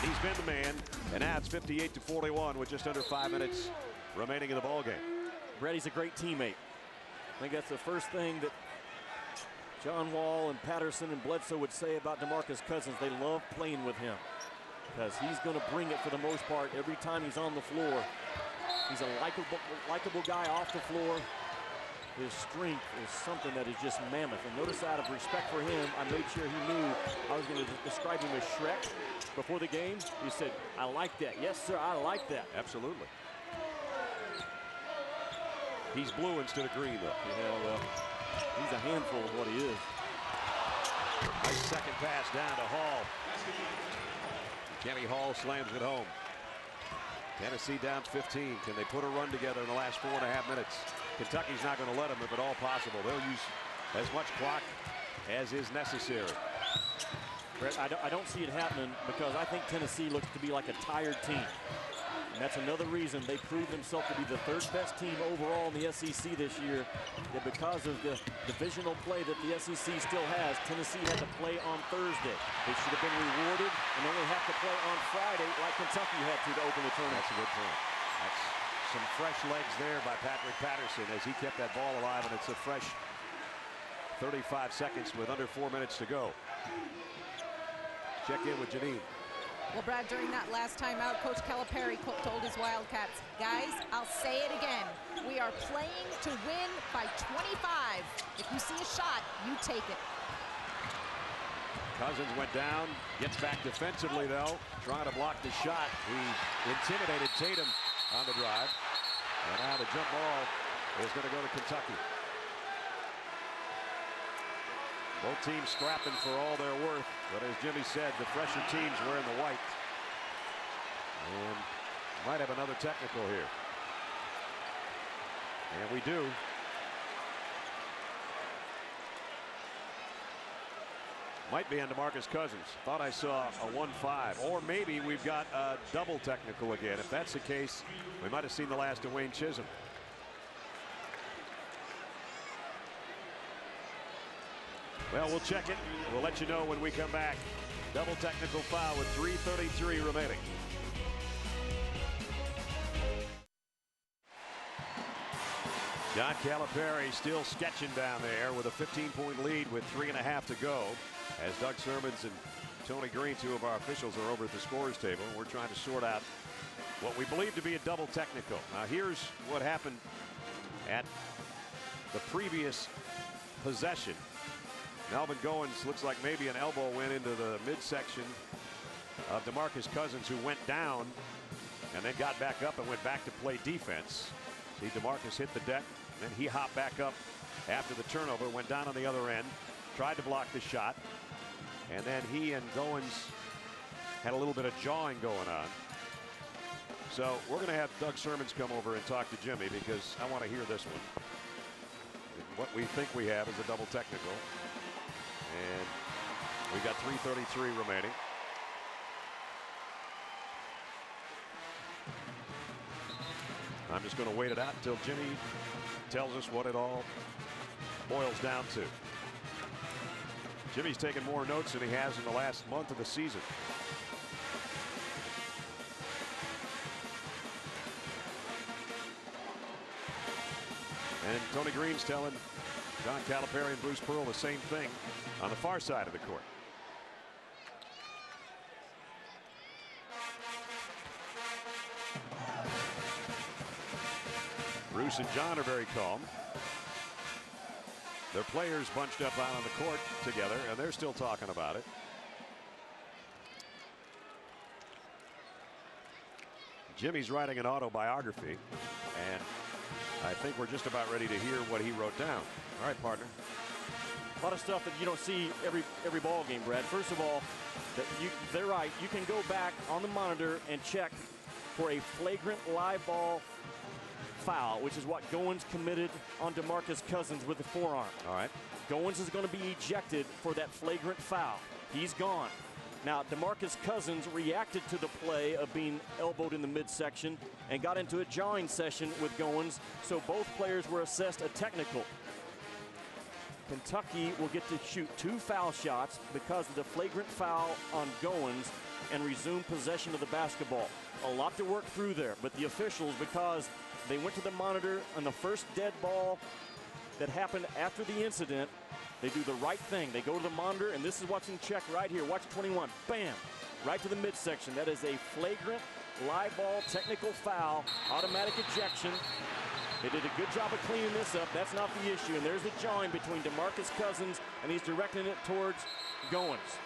He's been the man, and now it's 58-41 with just under 5 minutes remaining in the ballgame. Brady's a great teammate. I think that's the first thing that John Wall and Patterson and Bledsoe would say about DeMarcus Cousins. They love playing with him because he's going to bring it for the most part every time he's on the floor. He's a likable guy off the floor. His strength is something that is just mammoth. And notice, out of respect for him, I made sure he knew I was going to describe him as Shrek before the game. He said, I like that. Yes, sir, I like that. Absolutely. He's blue instead of green, though. Yeah, well, he's a handful of what he is. Nice second pass down to Hall. Kenny Hall slams it home. Tennessee down 15. Can they put a run together in the last 4.5 minutes? Kentucky's not going to let them if at all possible. They'll use as much clock as is necessary. Brett, I don't see it happening because I think Tennessee looks to be like a tired team. And that's another reason they proved themselves to be the third best team overall in the SEC this year. That because of the divisional play that the SEC still has, Tennessee had to play on Thursday. They should have been rewarded and only have to play on Friday like Kentucky had to open the tournament. That's a good point. That's some fresh legs there by Patrick Patterson as he kept that ball alive, and it's a fresh 35 seconds with under 4 minutes to go. Check in with Janine. Well, Brad, during that last timeout, Coach Calipari told his Wildcats, guys, I'll say it again. We are playing to win by 25. If you see a shot, you take it. Cousins went down, gets back defensively, though, trying to block the shot. He intimidated Tatum on the drive. And now the jump ball is going to go to Kentucky. Both teams scrapping for all their worth, but as Jimmy said, the fresher teams wearing the white. And might have another technical here. And we do. Might be on DeMarcus Cousins. Thought I saw a 1-5, or maybe we've got a double technical again. If that's the case, we might have seen the last of Wayne Chisholm. Well, we'll check it. We'll let you know when we come back. Double technical foul with 3:33 remaining. John Calipari still sketching down there with a 15-point lead with 3.5 to go. As Doug Sermons and Tony Green, two of our officials, are over at the scorers table. We're trying to sort out what we believe to be a double technical. Now here's what happened at the previous possession. Melvin Goins looks like maybe an elbow went into the midsection of DeMarcus Cousins, who went down and then got back up and went back to play defense. See, DeMarcus hit the deck, and then he hopped back up after the turnover, went down on the other end, tried to block the shot, and then he and Goins had a little bit of jawing going on. So we're going to have Doug Sermons come over and talk to Jimmy, because I want to hear this one. What we think we have is a double technical. And we got 3:33 remaining. I'm just going to wait it out until Jimmy tells us what it all boils down to. Jimmy's taken more notes than he has in the last month of the season. And Tony Green's telling John Calipari and Bruce Pearl the same thing on the far side of the court. Bruce and John are very calm. Their players bunched up out on the court together, and they're still talking about it. Jimmy's writing an autobiography, and I think we're just about ready to hear what he wrote down. All right, partner. A lot of stuff that you don't see every ball game, Brad. First of all, they're right. You can go back on the monitor and check for a flagrant live ball foul, which is what Goins committed on DeMarcus Cousins with the forearm. All right. Goins is going to be ejected for that flagrant foul. He's gone. Now, DeMarcus Cousins reacted to the play of being elbowed in the midsection and got into a jawing session with Goins, so both players were assessed a technical. Kentucky will get to shoot 2 foul shots because of the flagrant foul on Goins and resume possession of the basketball. A lot to work through there, but the officials, because they went to the monitor on the first dead ball that happened after the incident, they do the right thing. They go to the monitor, and this is what's in check right here. Watch 21. Bam! Right to the midsection. That is a flagrant live ball technical foul, automatic ejection. They did a good job of cleaning this up. That's not the issue. And there's the jawing between DeMarcus Cousins, and he's directing it towards Goins.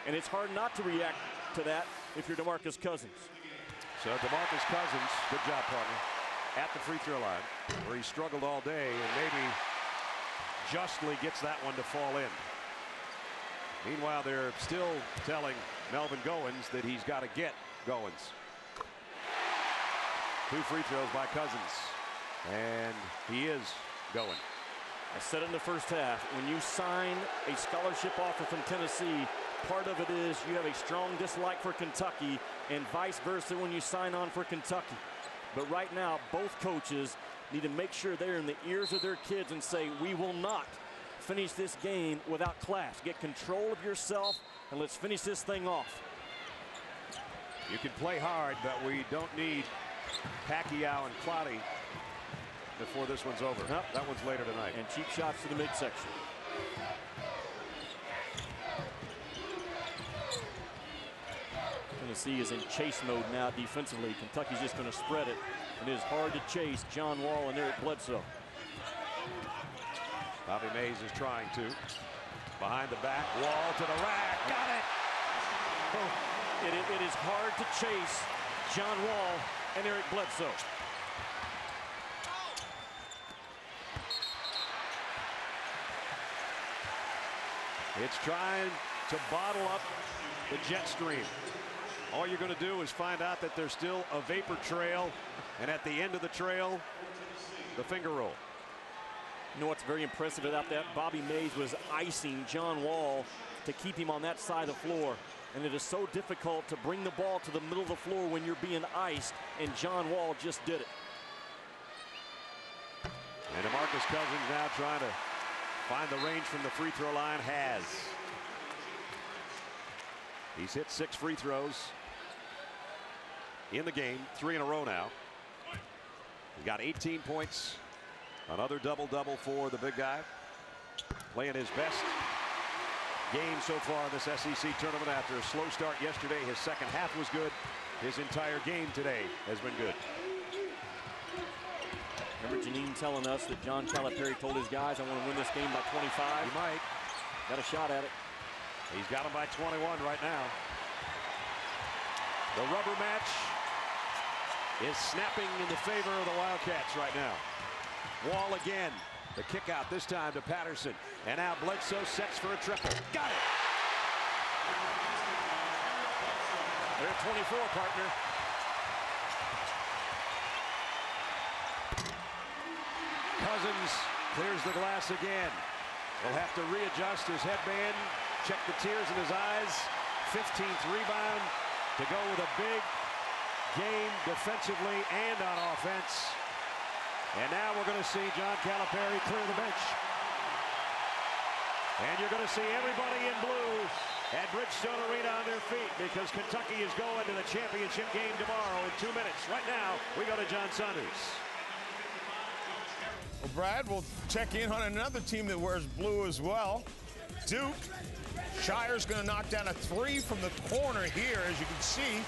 And it's hard not to react to that if you're DeMarcus Cousins. So DeMarcus Cousins, good job, partner, at the free throw line, where he struggled all day and maybe justly gets that one to fall in. Meanwhile, they're still telling Melvin Goins that he's got to get Goins. 2 free throws by Cousins, and he is going. I said it in the first half. When you sign a scholarship offer from Tennessee, part of it is you have a strong dislike for Kentucky, and vice versa when you sign on for Kentucky. But right now, both coaches need to make sure they're in the ears of their kids and say, we will not finish this game without class. Get control of yourself, and let's finish this thing off. You can play hard, but we don't need Pacquiao and Clottey before this one's over. Nope. That one's later tonight. And cheap shots to the midsection. Tennessee is in chase mode now defensively. Kentucky's just going to spread it, and it is hard to chase John Wall and Eric Bledsoe. Bobby Mays is trying to. Behind the back, Wall to the rack. Got it! Oh, it is hard to chase John Wall and Eric Bledsoe. It's trying to bottle up the jet stream. All you're going to do is find out that there's still a vapor trail, and at the end of the trail, the finger roll. You know what's very impressive about that? Bobby Mays was icing John Wall to keep him on that side of the floor. And it is so difficult to bring the ball to the middle of the floor when you're being iced, and John Wall just did it. And DeMarcus Cousins now trying to find the range from the free throw line. Has. He's hit 6 free throws in the game, 3 in a row now. He's got 18 points. Another double-double for the big guy. Playing his best game so far in this SEC tournament after a slow start yesterday. His second half was good. His entire game today has been good. Remember Janine telling us that John Calipari told his guys, I want to win this game by 25. He might. Got a shot at it. He's got him by 21 right now. The rubber match is snapping in the favor of the Wildcats right now. Wall again. The kick out this time to Patterson. And now Bledsoe sets for a triple. Got it! They're at 24, partner. Cousins clears the glass again. Will have to readjust his headband, check the tears in his eyes. 15th rebound to go with a big game defensively and on offense. And now we're going to see John Calipari clear the bench. And you're going to see everybody in blue at Bridgestone Arena on their feet because Kentucky is going to the championship game tomorrow in 2 minutes. Right now, we go to John Saunders. Well, Brad, we'll check in on another team that wears blue as well. Duke. Shire's going to knock down a 3 from the corner here. As you can see,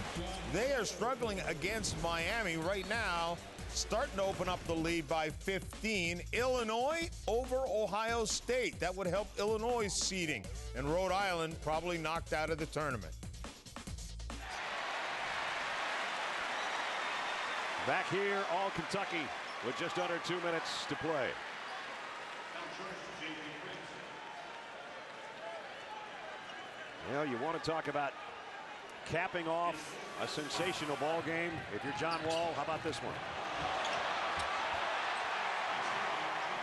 they are struggling against Miami right now. Starting to open up the lead by 15. Illinois over Ohio State. That would help Illinois' seeding. And Rhode Island probably knocked out of the tournament. Back here, all Kentucky with just under 2 minutes to play. Well, you want to talk about capping off a sensational ball game. If you're John Wall, how about this one?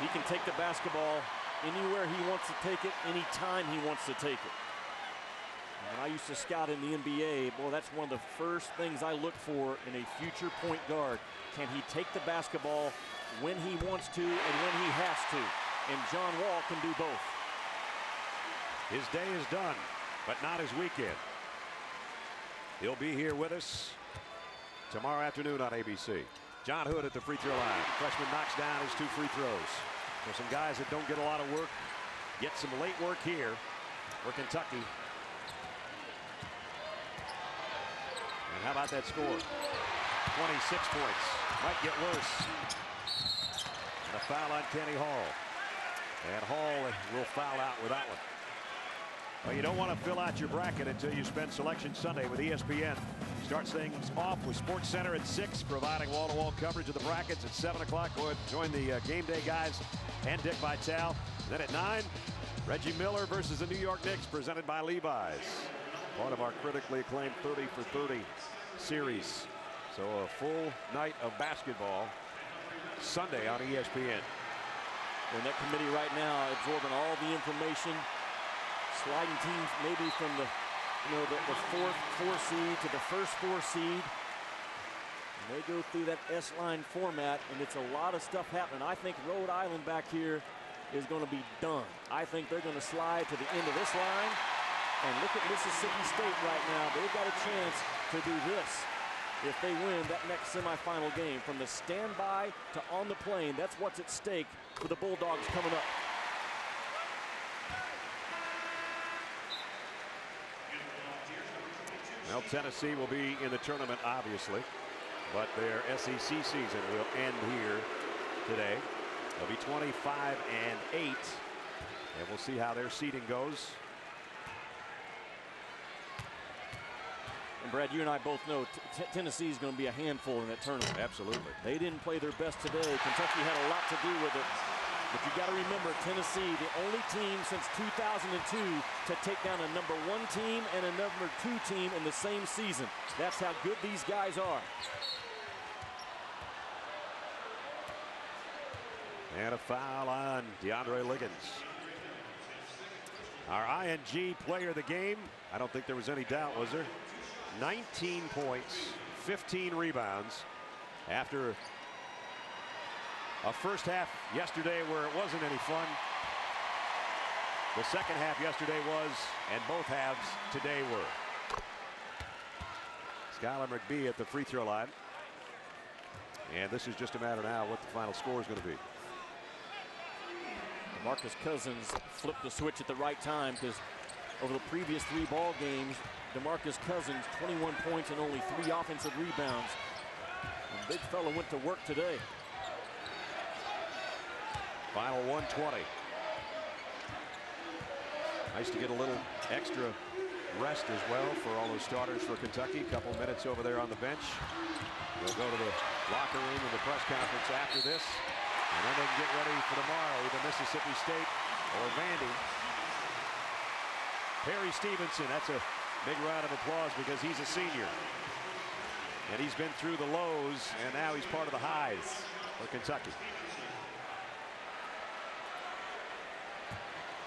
He can take the basketball anywhere he wants to take it, anytime he wants to take it. When I used to scout in the NBA, boy, that's one of the first things I look for in a future point guard. Can he take the basketball when he wants to and when he has to? And John Wall can do both. His day is done, but not his weekend. He'll be here with us tomorrow afternoon on ABC. John Hood at the free throw line. Freshman knocks down his 2 free throws. For some guys that don't get a lot of work, get some late work here for Kentucky. And how about that score? 26 points. Might get worse. And a foul on Kenny Hall. And Hall will foul out with that one. Well, you don't want to fill out your bracket until you spend Selection Sunday with ESPN. Starts things off with SportsCenter at 6, providing wall-to-wall coverage of the brackets. At 7 o'clock, go ahead and join the game day guys and Dick Vitale. Then at 9, Reggie Miller versus the New York Knicks, presented by Levi's. Part of our critically acclaimed 30 for 30 series. So a full night of basketball Sunday on ESPN. And that committee right now absorbing all the information, sliding teams maybe from the four seed to the first 4 seed. And they go through that S-line format, and it's a lot of stuff happening. I think Rhode Island back here is going to be done. I think they're going to slide to the end of this line. And look at Mississippi State right now. They've got a chance to do this if they win that next semifinal game. From the standby to on the plane, that's what's at stake for the Bulldogs coming up. Well, Tennessee will be in the tournament, obviously, but their SEC season will end here today. They'll be 25-8, and we'll see how their seeding goes. And Brad, you and I both know Tennessee is going to be a handful in that tournament. Absolutely. They didn't play their best today. Kentucky had a lot to do with it. But you got to remember, Tennessee, the only team since 2002 to take down a #1 team and a #2 team in the same season. That's how good these guys are. And a foul on DeAndre Liggins. Our ING player of the game, I don't think there was any doubt, was there? 19 points, 15 rebounds after a first half yesterday where it wasn't any fun. The second half yesterday was, and both halves today were. Skylar McBee at the free throw line. And this is just a matter now what the final score is going to be. DeMarcus Cousins flipped the switch at the right time, because over the previous 3 ball games, DeMarcus Cousins 21 points and only 3 offensive rebounds. And big fella went to work today. Final 120. Nice to get a little extra rest as well for all those starters for Kentucky. A couple minutes over there on the bench. They'll go to the locker room and the press conference after this. And then they can get ready for tomorrow, either Mississippi State or Vandy. Perry Stevenson, that's a big round of applause because he's a senior. And he's been through the lows, and now he's part of the highs for Kentucky.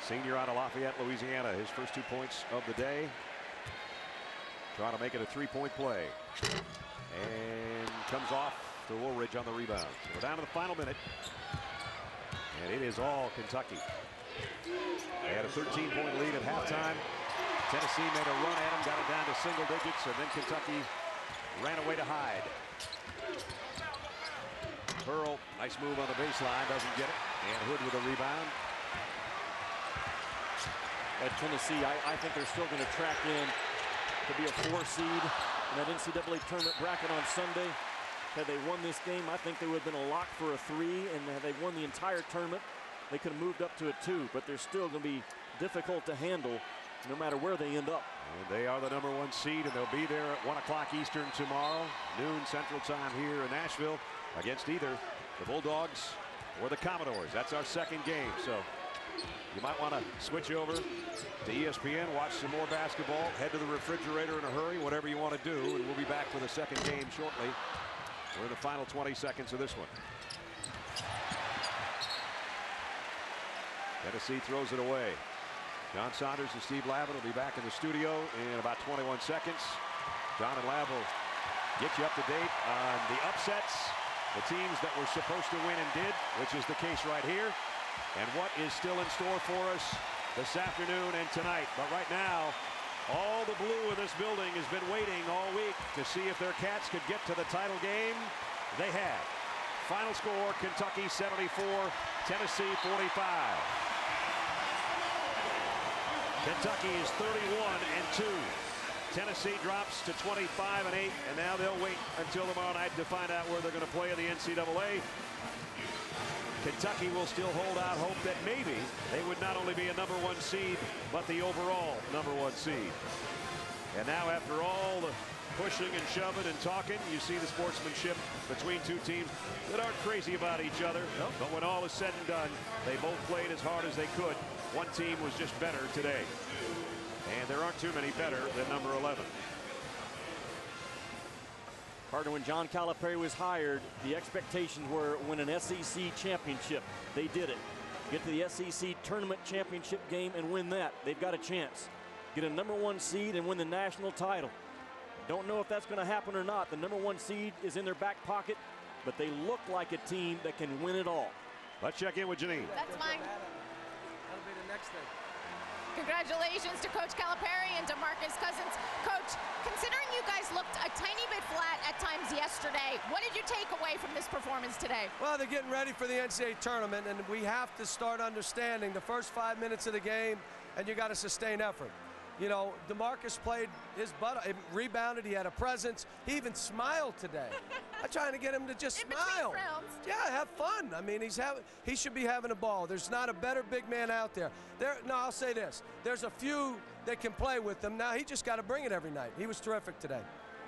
Senior out of Lafayette, Louisiana, his first 2 points of the day. Trying to make it a 3-point play. And comes off to Woolridge on the rebound. We're down to the final minute. And it is all Kentucky. They had a 13-point lead at halftime. Tennessee made a run at him, got it down to single digits, and then Kentucky ran away to hide. Pearl, nice move on the baseline, doesn't get it. And Hood with a rebound. At Tennessee, I think they're still going to track in to be a 4 seed in that NCAA tournament bracket on Sunday. Had they won this game, I think they would have been a lock for a 3, and had they won the entire tournament, they could have moved up to a 2, but they're still going to be difficult to handle no matter where they end up. And they are the #1 seed, and they'll be there at 1 o'clock Eastern tomorrow, noon Central Time here in Nashville, against either the Bulldogs or the Commodores. That's our second game, so you might want to switch over to ESPN, watch some more basketball, head to the refrigerator in a hurry, whatever you want to do, and we'll be back for the second game shortly. We're in the final 20 seconds of this one. Tennessee throws it away. John Saunders and Steve Lavin will be back in the studio in about 21 seconds. John and Lav will get you up to date on the upsets, the teams that were supposed to win and did, which is the case right here, and what is still in store for us this afternoon and tonight. But right now, all the blue in this building has been waiting all week to see if their Cats could get to the title game. They have. Final score, Kentucky 74, Tennessee 45. Kentucky is 31-2. Tennessee drops to 25-8, and now they'll wait until tomorrow night to find out where they're going to play in the NCAA. Kentucky will still hold out hope that maybe they would not only be a #1 seed, but the overall #1 seed. And now, after all the pushing and shoving and talking, you see the sportsmanship between two teams that aren't crazy about each other. Nope. But when all is said and done, they both played as hard as they could. One team was just better today. And there aren't too many better than number 11. Partner, when John Calipari was hired, the expectations were win an SEC championship. They did it. Get to the SEC Tournament Championship game and win that. They've got a chance. Get a #1 seed and win the national title. Don't know if that's going to happen or not. The #1 seed is in their back pocket, but they look like a team that can win it all. Let's check in with Janine. That's mine. That'll be the next thing. Congratulations to Coach Calipari and DeMarcus Cousins. Coach, considering you guys looked a tiny bit flat at times yesterday, what did you take away from this performance today? Well, they're getting ready for the NCAA tournament, and we have to start understanding the first 5 minutes of the game, and you got to sustain effort. You know, DeMarcus played his butt, rebounded, he had a presence. He even smiled today. I'm trying to get him to just smile. Yeah, have fun. I mean, he should be having a ball. There's not a better big man out there. No, I'll say this. There's a few that can play with him. Now, he just got to bring it every night. He was terrific today.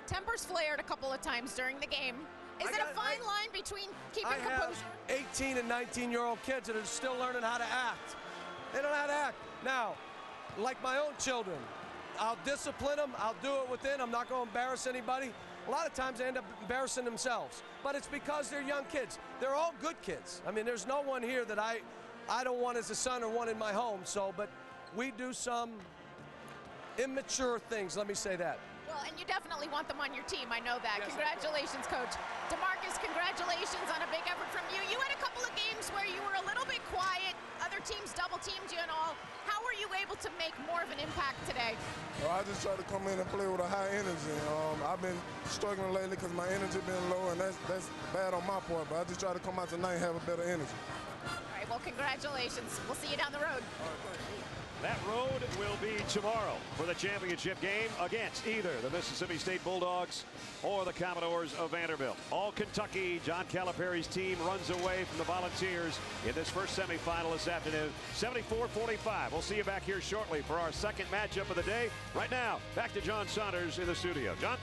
Tempers flared a couple of times during the game. Is it a fine line between keeping composure? I have 18 and 19-year-old kids that are still learning how to act. They don't know how to act. Now, like my own children, I'll discipline them. I'll do it within. I'm not going to embarrass anybody. A lot of times they end up embarrassing themselves, but it's because they're young kids. They're all good kids. I mean, there's no one here that I don't want as a son or one in my home. So, but we do some immature things. Let me say that. Well, and you definitely want them on your team. I know that. Yes, congratulations, Coach. DeMarcus, congratulations on a big effort from you. You had a couple of games where you were a little bit quiet. Other teams double-teamed you and all. How were you able to make more of an impact today? Well, I just try to come in and play with a high energy. I've been struggling lately because my energy been low, and that's bad on my part. But I just try to come out tonight and have a better energy. All right, well, congratulations. We'll see you down the road. That road will be tomorrow for the championship game against either the Mississippi State Bulldogs or the Commodores of Vanderbilt. All Kentucky. John Calipari's team runs away from the Volunteers in this first semifinal this afternoon, 74-45. We'll see you back here shortly for our second matchup of the day. Right now, back to John Saunders in the studio. John?